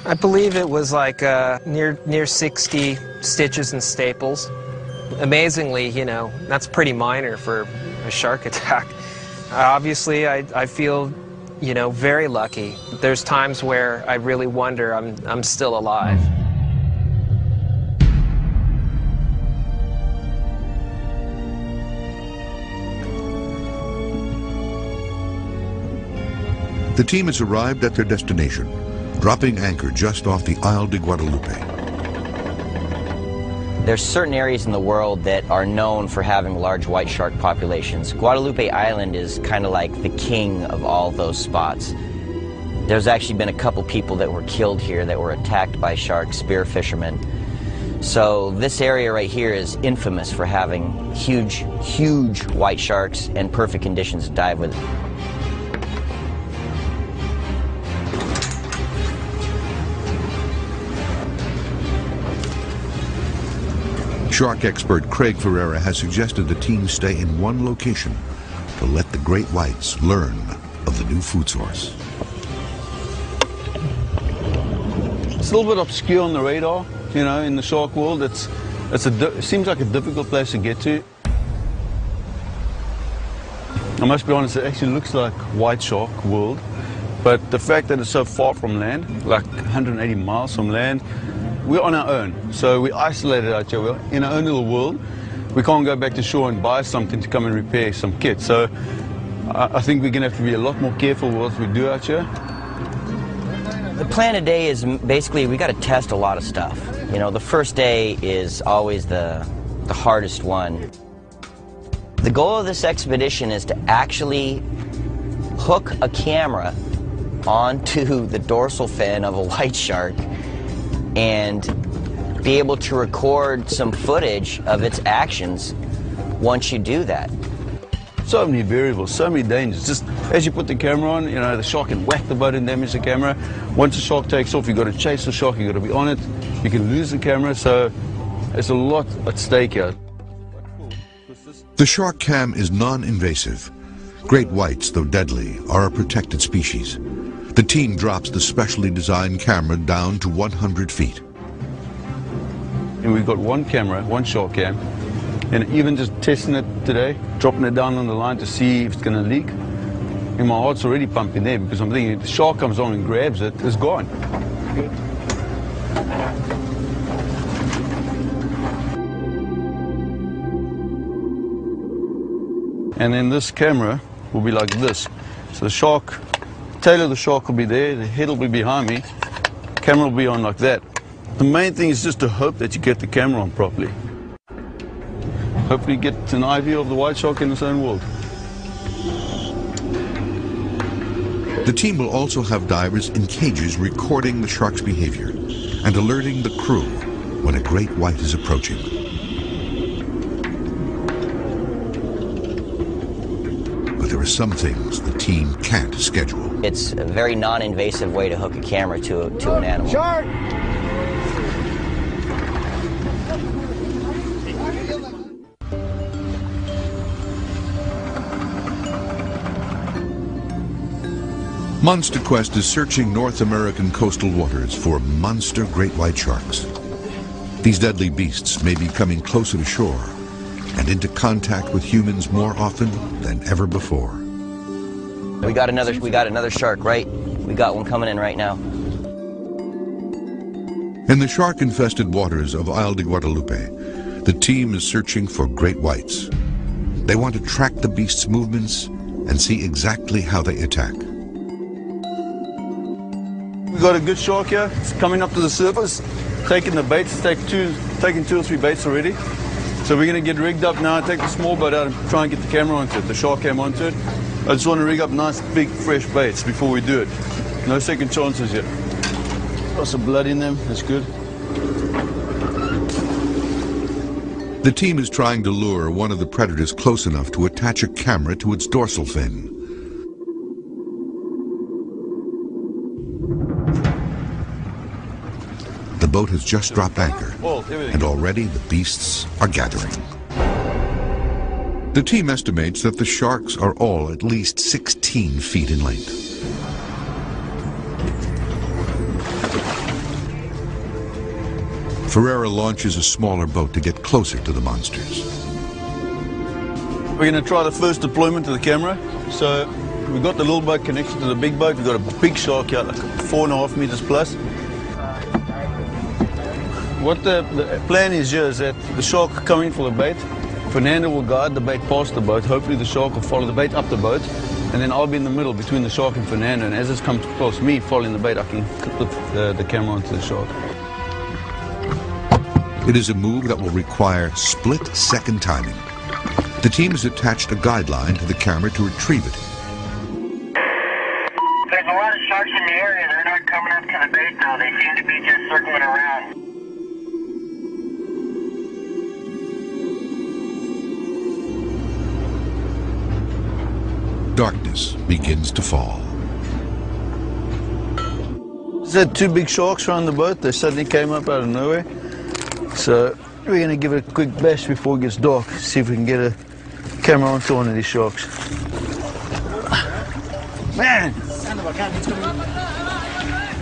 I believe it was like near 60 stitches and staples. Amazingly, you know, that's pretty minor for a shark attack. Obviously, I feel, you know, very lucky. There's times where I really wonder I'm still alive. The team has arrived at their destination, dropping anchor just off the Isle de Guadalupe. There's certain areas in the world that are known for having large white shark populations. Guadalupe Island is kind of like the king of all those spots. There's actually been a couple people that were killed here that were attacked by sharks, spear fishermen. So this area right here is infamous for having huge, huge white sharks and perfect conditions to dive with. Shark expert Craig Ferreira has suggested the team stay in one location to let the great whites learn of the new food source. It's a little bit obscure on the radar, you know, in the shark world. It seems like a difficult place to get to. I must be honest, it actually looks like white shark world, but the fact that it's so far from land, like 180 miles from land, we're on our own, so we're isolated out here. We're in our own little world. We can't go back to shore and buy something to come and repair some kit. So I think we're going to have to be a lot more careful with what we do out here. The plan today is basically we got to test a lot of stuff. You know, the first day is always the hardest one. The goal of this expedition is to actually hook a camera onto the dorsal fin of a white shark and be able to record some footage of its actions once you do that. So many variables, so many dangers. Just as you put the camera on, you know, the shark can whack the boat and damage the camera. Once the shark takes off, you've got to chase the shark, you've got to be on it. You can lose the camera, so there's a lot at stake here. The shark cam is non-invasive. Great whites, though deadly, are a protected species. The team drops the specially designed camera down to 100 feet. And we've got one camera, one shark cam, and even just testing it today, dropping it down on the line to see if it's going to leak. And my heart's already pumping there because I'm thinking if the shark comes on and grabs it, it's gone. Good. And then this camera will be like this. So the shark, tail of the shark will be there, the head will be behind me, camera will be on like that. The main thing is just to hope that you get the camera on properly. Hopefully get an eye view of the white shark in its own world. The team will also have divers in cages recording the shark's behavior and alerting the crew when a great white is approaching. But there are some things the team can't schedule. It's a very non-invasive way to hook a camera to an animal. Shark! Monster Quest is searching North American coastal waters for monster great white sharks. These deadly beasts may be coming closer to shore and into contact with humans more often than ever before. We got another shark, right? We got one coming in right now. In the shark-infested waters of Isle de Guadalupe, the team is searching for great whites. They want to track the beast's movements and see exactly how they attack. We've got a good shark here. It's coming up to the surface, taking the baits, taking 2 or 3 baits already. So we're going to get rigged up now, take the small boat out and try and get the camera onto it, the shark cam onto it. I just want to rig up nice, big, fresh baits before we do it. No second chances yet. Got some blood in them, that's good. The team is trying to lure one of the predators close enough to attach a camera to its dorsal fin. The boat has just dropped anchor, and already the beasts are gathering. The team estimates that the sharks are all at least 16 feet in length. Ferreira launches a smaller boat to get closer to the monsters. We're going to try the first deployment of the camera. So we've got the little boat connected to the big boat. We've got a big shark here, like 4.5 meters plus. What the plan is here is that the shark coming for the bait, Fernando will guide the bait past the boat. Hopefully the shark will follow the bait up the boat, and then I'll be in the middle between the shark and Fernando, and as it's come past me following the bait, I can put the camera onto the shark. It is a move that will require split-second timing. The team has attached a guideline to the camera to retrieve it. There's a lot of sharks in the area. They're not coming up to the bait though. They seem to be just circling around. Darkness begins to fall. There's 2 big sharks around the boat. They suddenly came up out of nowhere. So we're going to give it a quick bash before it gets dark. See if we can get a camera onto one of these sharks. Man!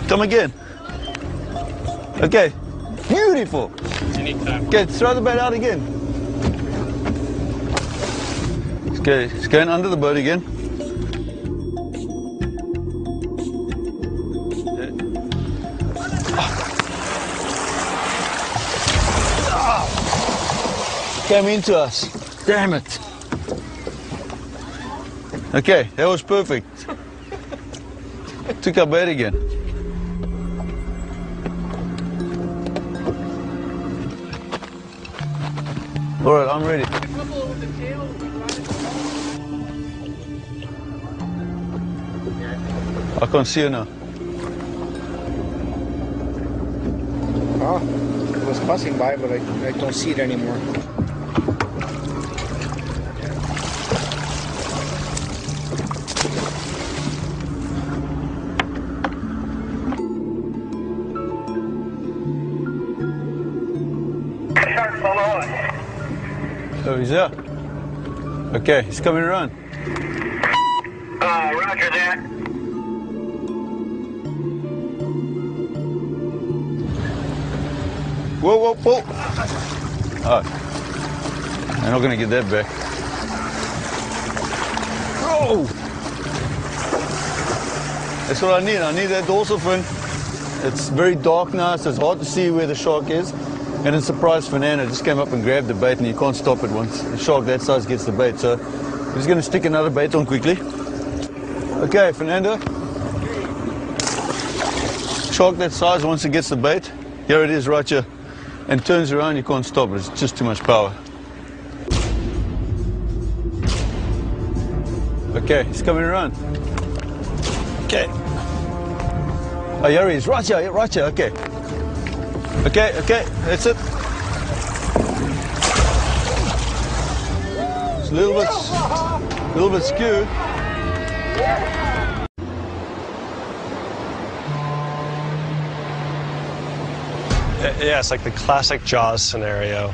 Come again. Okay. Beautiful. Okay, throw the bait out again. Okay, it's going under the boat again. Came into us. Damn it. Okay, that was perfect. Took our bait again. All right, I'm ready. I can't see her now. Oh, it was passing by, but I don't see it anymore. Oh, he's there. Okay, he's coming around. Roger that. Whoa, whoa, whoa. All right. I'm not going to get that back. Whoa! That's what I need. I need that dorsal fin. It's very dark now, so it's hard to see where the shark is. And it surprised Fernando. Just came up and grabbed the bait, and you can't stop it once a shark that size gets the bait. So we're just going to stick another bait on quickly. Okay, Fernando. Shark that size, once it gets the bait, here it is right here, and turns around, you can't stop it. It's just too much power. Okay, he's coming around. Okay. Oh, here he is, right here, okay. Okay, that's it. It's a little bit skewed. Yeah, it's like the classic Jaws scenario.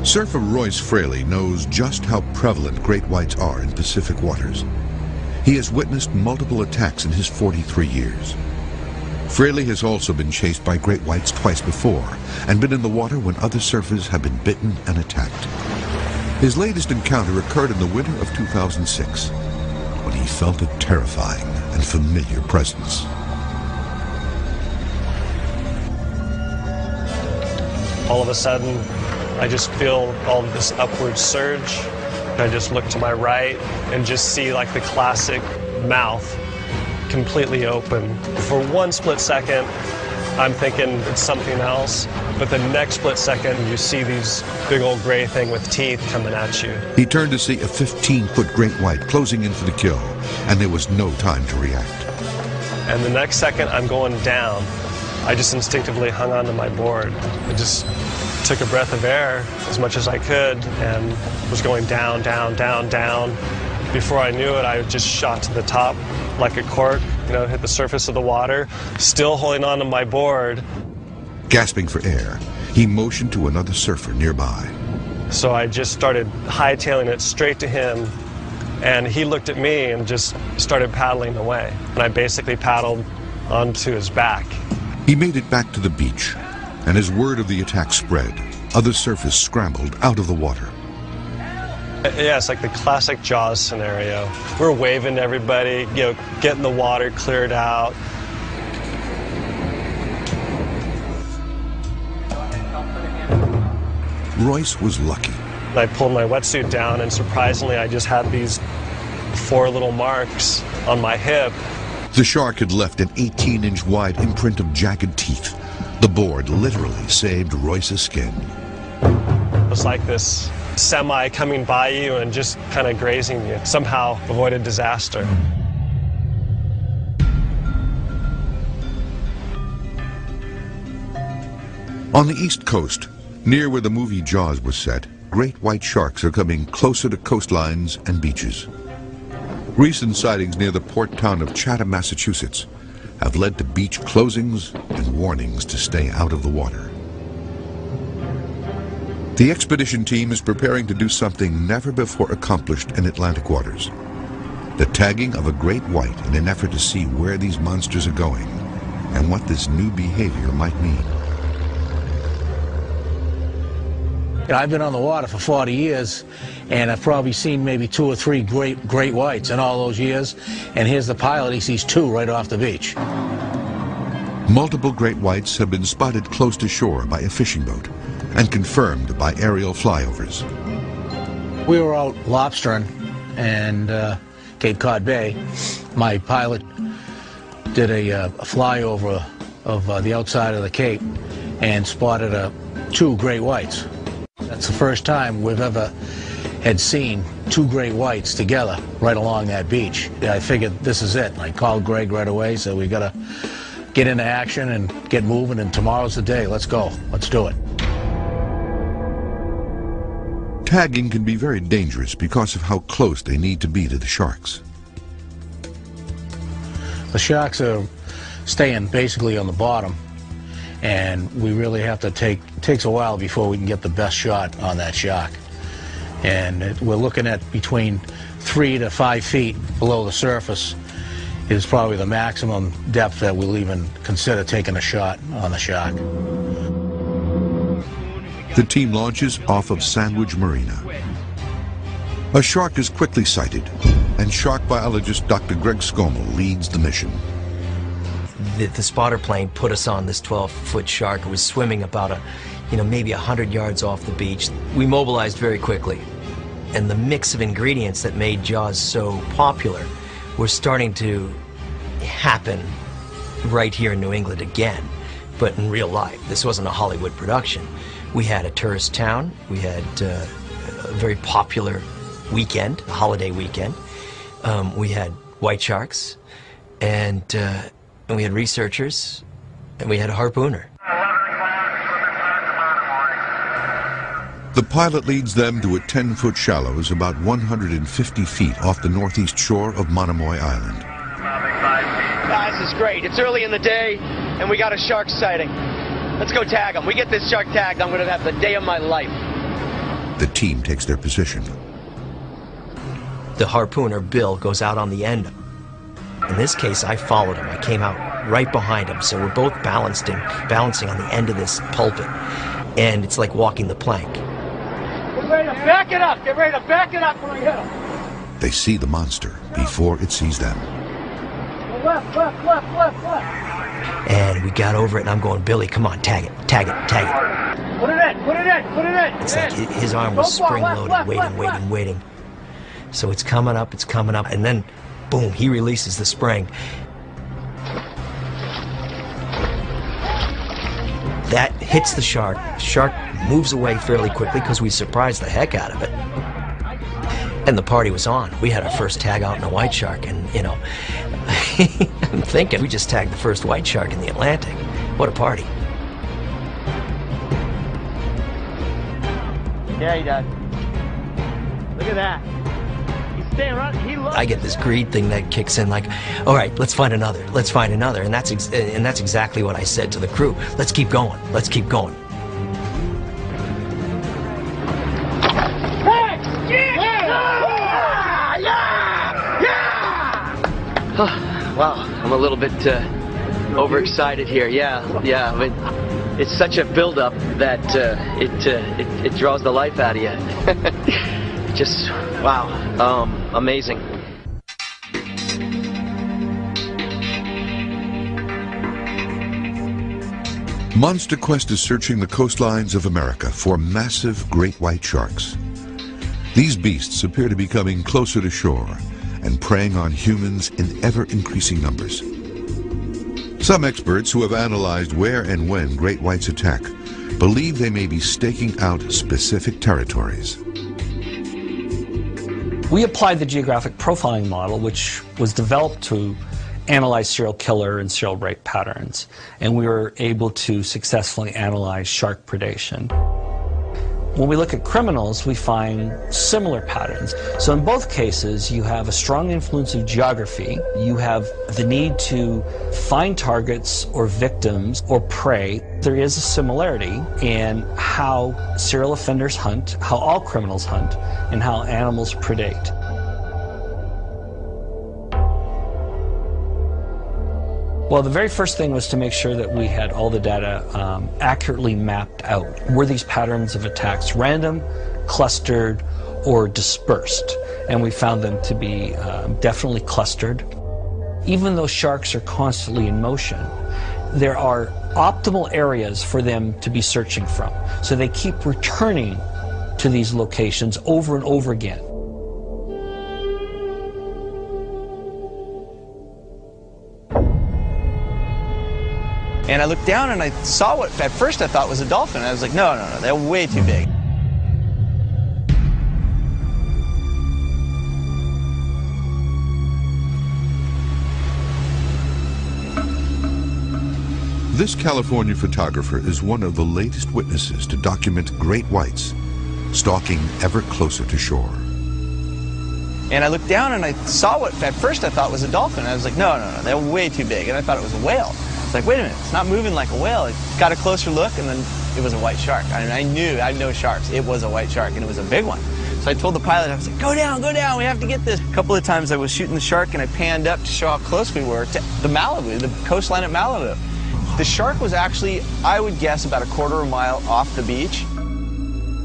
Surfer Royce Fraley knows just how prevalent great whites are in Pacific waters. He has witnessed multiple attacks in his 43 years. Fraley has also been chased by great whites twice before and been in the water when other surfers have been bitten and attacked. His latest encounter occurred in the winter of 2006 when he felt a terrifying and familiar presence. All of a sudden, I just feel all of this upward surge. I just look to my right and just see like the classic mouth completely open. For one split second, I'm thinking it's something else, but the next split second, you see these big old gray thing with teeth coming at you. He turned to see a 15-foot great white closing in for the kill, and there was no time to react. And the next second, I'm going down. I just instinctively hung onto my board. I just took a breath of air as much as I could and was going down, down, down, down. Before I knew it, I just shot to the top like a cork, hit the surface of the water, still holding onto my board. Gasping for air, he motioned to another surfer nearby. So I just started hightailing it straight to him, and he looked at me and just started paddling away. And I basically paddled onto his back. He made it back to the beach, and as word of the attack spread, other surfers scrambled out of the water. Yeah, it's like the classic Jaws scenario. We're waving to everybody, getting the water cleared out. Royce was lucky. I pulled my wetsuit down, and surprisingly, I just had these 4 little marks on my hip. The shark had left an 18-inch wide imprint of jagged teeth. The board literally saved Royce's skin. It was like this semi coming by you and just kind of grazing you. Somehow avoided disaster. On the East Coast, near where the movie Jaws was set, great white sharks are coming closer to coastlines and beaches. Recent sightings near the port town of Chatham, Massachusetts, have led to beach closings and warnings to stay out of the water. The expedition team is preparing to do something never before accomplished in Atlantic waters: the tagging of a great white in an effort to see where these monsters are going and what this new behavior might mean. I've been on the water for 40 years, and I've probably seen maybe 2 or 3 great whites in all those years, and here's the pilot, he sees 2 right off the beach. Multiple great whites have been spotted close to shore by a fishing boat and confirmed by aerial flyovers. We were out lobstering and Cape Cod Bay. My pilot did a flyover of the outside of the Cape and spotted 2 great whites. That's the first time we've ever had seen 2 great whites together right along that beach. I figured this is it. I called Greg right away, so we gotta get into action and get moving, and tomorrow's the day. Let's go. Let's do it. Tagging can be very dangerous because of how close they need to be to the sharks. The sharks are staying basically on the bottom, and we really have to it takes a while before we can get the best shot on that shark. And we're looking at between 3 to 5 feet below the surface is probably the maximum depth that we'll even consider taking a shot on the shark. The team launches off of Sandwich Marina. A shark is quickly sighted, and shark biologist Dr. Greg Skomal leads the mission. The spotter plane put us on this 12-foot shark. It was swimming about maybe 100 yards off the beach. We mobilized very quickly, and the mix of ingredients that made Jaws so popular were starting to happen right here in New England again, but in real life. This wasn't a Hollywood production. We had a tourist town. We had a very popular weekend, a holiday weekend. We had white sharks, and we had researchers, and we had a harpooner. The pilot leads them to a 10-foot shallows about 150 feet off the northeast shore of Monomoy Island. This is great. It's early in the day, and we got a shark sighting. Let's go tag him. We get this shark tagged, I'm going to have the day of my life. The team takes their position. The harpooner, Bill, goes out on the end. In this case, I followed him. I came out right behind him, so we're both balancing on the end of this pulpit. And it's like walking the plank. Get ready to back it up! Get ready to back it up when I hit him! They see the monster before it sees them. Left, left, left, left, left! And we got over it, and I'm going, Billy, come on, tag it, tag it, tag it. Put it in, put it in, put it in! It's like his arm was spring-loaded, waiting. So it's coming up, and then, boom, he releases the spring. That hits the shark. Shark moves away fairly quickly because we surprised the heck out of it. And the party was on. We had our first tag out in a white shark, and, you know, I'm thinking we just tagged the first white shark in the Atlantic. What a party. Yeah, he does. Look at that. He's staying right. I get this greed thing that kicks in, like, all right, let's find another, and that's exactly what I said to the crew. Let's keep going, let's keep going. Hey! Yeah! Yeah! Wow, I'm a little bit overexcited here. Yeah, but it's such a build-up that it draws the life out of you. Just wow, amazing. Monster Quest is searching the coastlines of America for massive great white sharks. These beasts appear to be coming closer to shore and preying on humans in ever-increasing numbers. Some experts who have analyzed where and when great whites attack believe they may be staking out specific territories. We applied the geographic profiling model, which was developed to analyze serial killer and serial rape patterns, and we were able to successfully analyze shark predation. When we look at criminals, we find similar patterns. So in both cases, you have a strong influence of geography. You have the need to find targets or victims or prey. There is a similarity in how serial offenders hunt, how all criminals hunt, and how animals predate. Well, the very first thing was to make sure that we had all the data accurately mapped out. Were these patterns of attacks random, clustered, or dispersed? And we found them to be definitely clustered. Even though sharks are constantly in motion, there are optimal areas for them to be searching from. So they keep returning to these locations over and over again. And I looked down and I saw what at first I thought was a dolphin. I was like, no, they're way too big. This California photographer is one of the latest witnesses to document great whites stalking ever closer to shore. And I looked down and I saw what at first I thought was a dolphin. I was like, no, they're way too big. And I thought it was a whale. It's like, wait a minute, it's not moving like a whale. It got a closer look, and then it was a white shark. I know sharks. It was a white shark, and it was a big one. So I told the pilot, I was like, go down, we have to get this. A couple of times I was shooting the shark, and I panned up to show how close we were to the Malibu, the coastline at Malibu. The shark was actually, I would guess, about a quarter of a mile off the beach.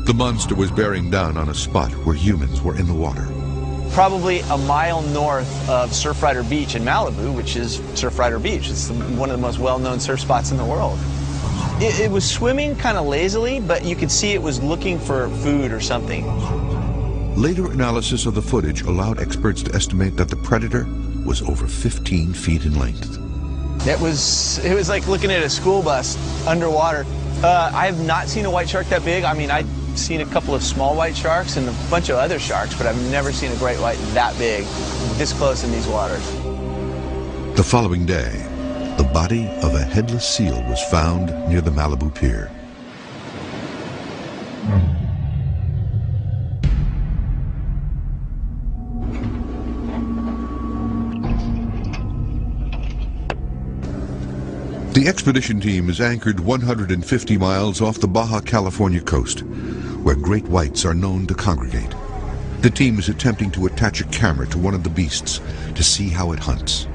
The monster was bearing down on a spot where humans were in the water. Probably a mile north of Surfrider Beach in Malibu, which is Surfrider Beach. It's one of the most well-known surf spots in the world. It was swimming kind of lazily, but you could see it was looking for food or something. Later analysis of the footage allowed experts to estimate that the predator was over 15 feet in length. It was like looking at a school bus underwater. I have not seen a white shark that big. I mean, I've seen a couple of small white sharks and a bunch of other sharks, but I've never seen a great white that big, this close in these waters. The following day, the body of a headless seal was found near the Malibu pier. The expedition team is anchored 150 miles off the Baja California coast, where great whites are known to congregate. The team is attempting to attach a camera to one of the beasts to see how it hunts.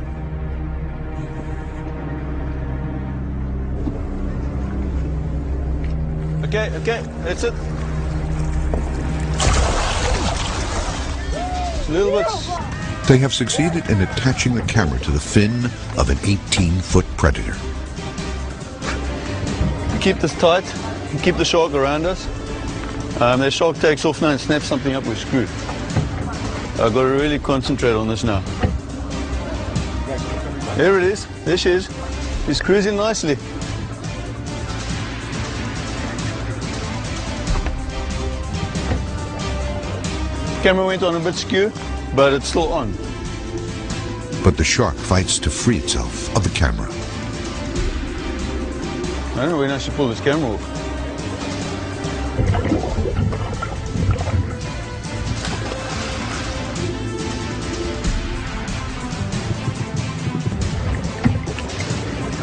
Okay, that's it. It's a little bit. They have succeeded in attaching the camera to the fin of an 18-foot predator. Keep this tight and keep the shark around us. The shark takes off now and snaps something up, we're screwed. I've got to really concentrate on this now. There it is. There she is. She's cruising nicely. Camera went on a bit skew, but it's still on. But the shark fights to free itself of the camera. I don't know when I should pull this camera off.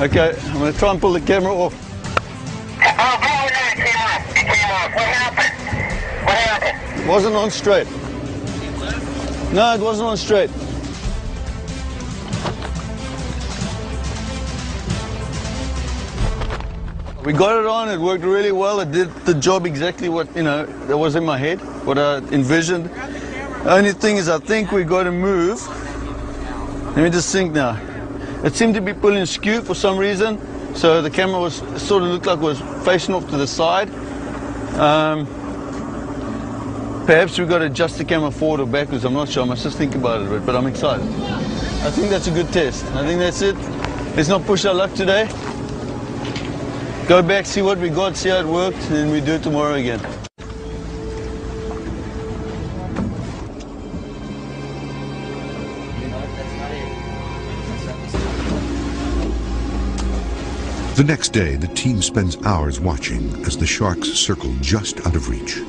Okay, I'm going to try and pull the camera off. It wasn't on straight. No, it wasn't on straight. We got it on, it worked really well. It did the job exactly what, that was in my head, what I envisioned. The only thing is I think we got to move. Let me just think now. It seemed to be pulling askew for some reason, so the camera was sort of looked like it was facing off to the side. Perhaps we got to adjust the camera forward or backwards, I'm not sure. I must just think about it a bit, but I'm excited. I think that's a good test. I think that's it. Let's not push our luck today. Go back, see what we got, see how it worked, and then we do it tomorrow again. The next day, the team spends hours watching as the sharks circle just out of reach.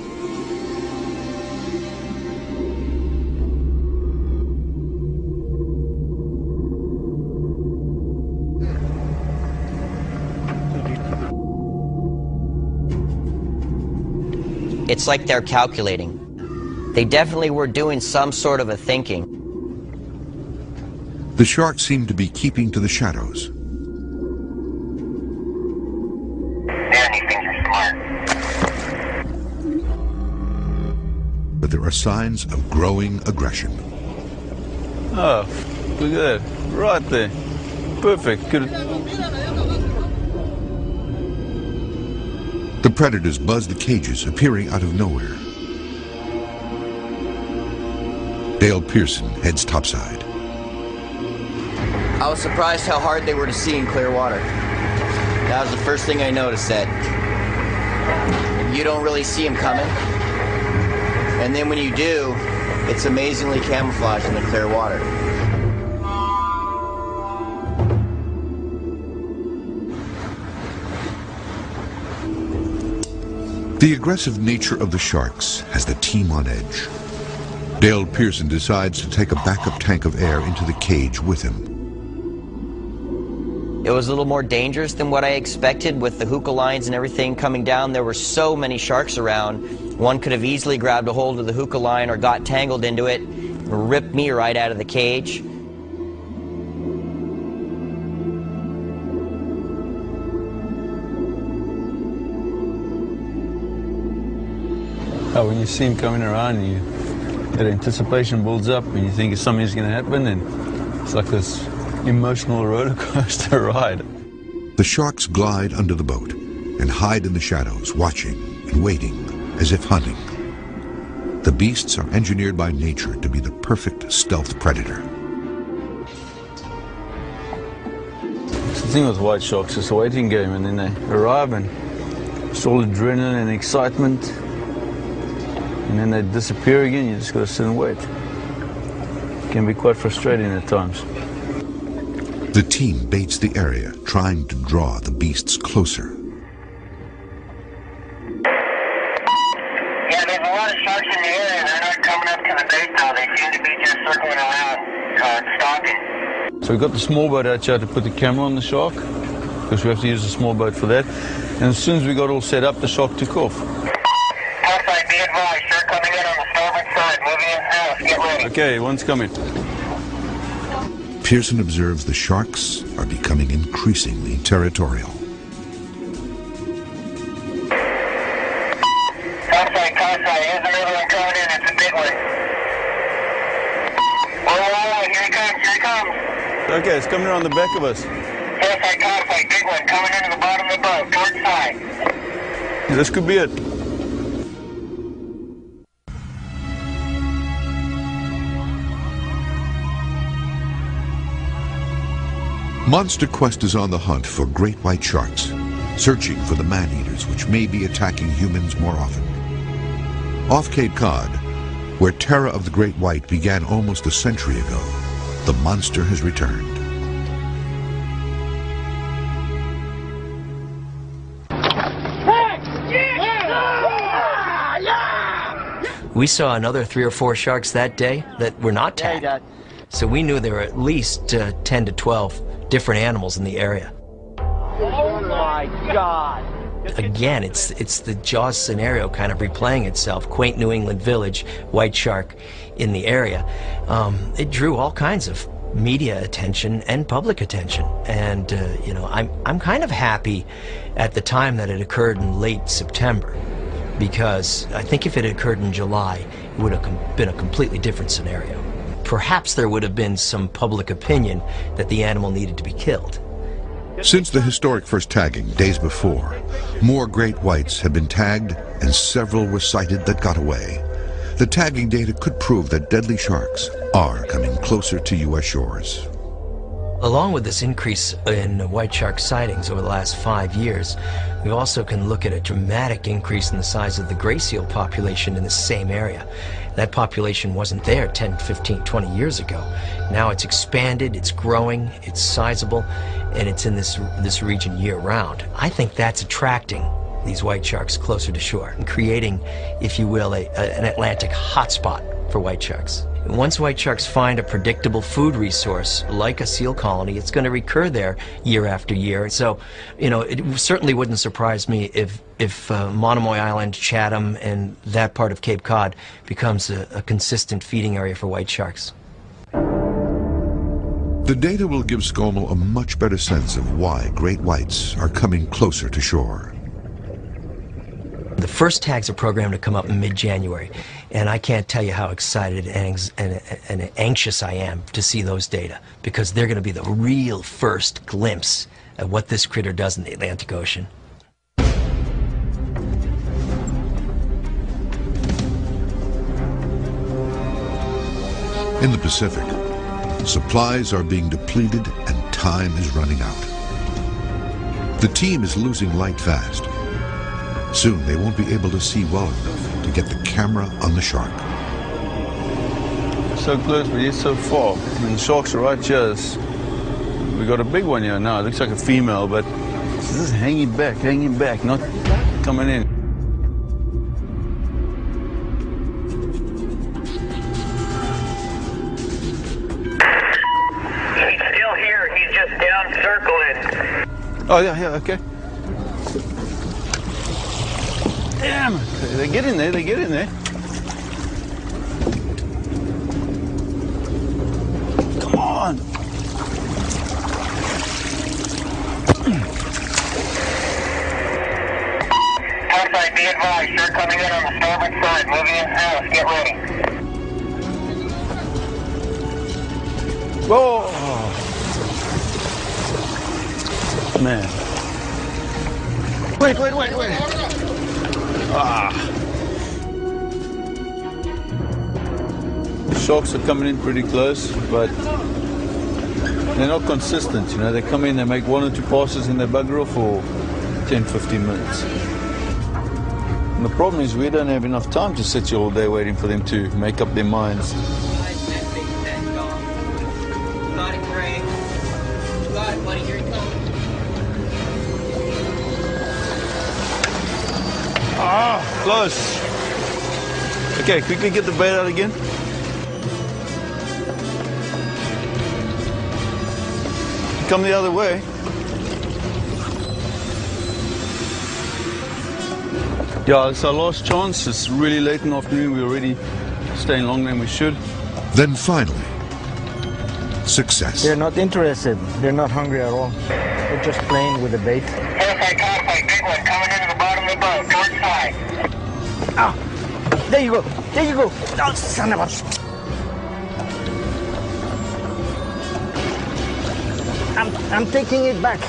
It's like they're calculating. They definitely were doing some sort of a thinking. The sharks seem to be keeping to the shadows. But there are signs of growing aggression. Oh, look at that. Right there. Perfect. Good. The predators buzz the cages, appearing out of nowhere. Dale Pearson heads topside. I was surprised how hard they were to see in clear water. That was the first thing I noticed, that you don't really see them coming. And then when you do, it's amazingly camouflaged in the clear water. The aggressive nature of the sharks has the team on edge. Dale Pearson decides to take a backup tank of air into the cage with him. It was a little more dangerous than what I expected with the hookah lines and everything coming down. There were so many sharks around. One could have easily grabbed a hold of the hookah line or got tangled into it and ripped me right out of the cage. Oh, when you see him coming around, that anticipation builds up and you think something's going to happen, and it's like this emotional roller coaster ride. The sharks glide under the boat and hide in the shadows, watching and waiting as if hunting. The beasts are engineered by nature to be the perfect stealth predator. It's the thing with white sharks, it's a waiting game, and then they arrive and it's all adrenaline and excitement. And then they disappear again, you just got to sit and wait. It can be quite frustrating at times. The team baits the area, trying to draw the beasts closer. Yeah, there's a lot of sharks in the area. They're not coming up to the bait now. They seem to be just circling around, stalking. So we've got the small boat out here to put the camera on the shark. because we have to use a small boat for that. And as soon as we got all set up, the shark took off. Topside, be advised, shark coming in on the starboard side, moving in south, get ready. Okay, one's coming. Pearson observes the sharks are becoming increasingly territorial. Topside, here's another one coming in, it's a big one. Whoa, here he comes. Okay, it's coming around the back of us. Topside, big one, coming into the bottom of the boat, towards side. This could be it. Monster Quest is on the hunt for great white sharks, searching for the man-eaters which may be attacking humans more often. Off Cape Cod, where terror of the great white began almost a century ago, the monster has returned. We saw another 3 or 4 sharks that day that were not tagged. So we knew there were at least 10 to 12 different animals in the area. Oh my God! Again, it's the Jaws scenario kind of replaying itself. Quaint New England village, white shark in the area. It drew all kinds of media attention and public attention. And you know, I'm kind of happy at the time that it occurred in late September, because I think if it had occurred in July, it would have been a completely different scenario. Perhaps there would have been some public opinion that the animal needed to be killed. Since the historic first tagging days before, more great whites have been tagged and several were sighted that got away. The tagging data could prove that deadly sharks are coming closer to U.S. shores. Along with this increase in white shark sightings over the last 5 years, we also can look at a dramatic increase in the size of the gray seal population in the same area. That population wasn't there 10, 15, 20 years ago. Now it's expanded, it's growing, it's sizable, and it's in this region year-round. I think that's attracting these white sharks closer to shore and creating, if you will, an Atlantic hotspot for white sharks. Once white sharks find a predictable food resource, like a seal colony, it's going to recur there year after year. So, you know, it certainly wouldn't surprise me if Monomoy Island, Chatham, and that part of Cape Cod becomes a consistent feeding area for white sharks. The data will give SCOMEL a much better sense of why great whites are coming closer to shore. The first tags are programmed to come up in mid-January, and I can't tell you how excited and anxious I am to see those data, because they're going to be the real first glimpse at what this critter does in the Atlantic Ocean. In the Pacific, supplies are being depleted and time is running out. The team is losing light fast. Soon they won't be able to see well enough to get the camera on the shark. So close, but yet so far. I mean, the sharks are right here. We got a big one here now. It looks like a female, but this is hanging back, not coming in. He's still here. He's just down circling. Oh, yeah, okay. Damn, they get in there, Come on. Topside, be advised, shark coming in on the starboard side, moving in south, get ready. Whoa! Man. Wait. The sharks are coming in pretty close, but they're not consistent, you know. They come in, they make 1 or 2 passes and they bugger off for 10, 15 minutes. And the problem is we don't have enough time to sit here all day waiting for them to make up their minds. Close. Okay, quickly get the bait out again. Come the other way. Yeah, it's our last chance. It's really late in the afternoon. We're already staying longer than we should. Then finally, success. They're not interested. They're not hungry at all. They're just playing with the bait. Hillside conflict, big one coming into the bottom of the boat, north side. Ah, there you go. There you go. Oh, son of a... I'm taking it back.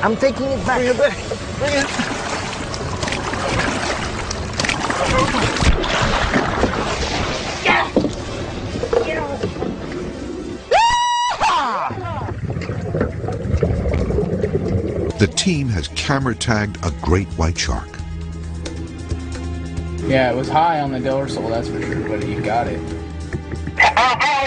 I'm taking it back. Bring it back. Bring it. The team has camera tagged a great white shark. Yeah, it was high on the dorsal, that's for sure, but you got it. Oh,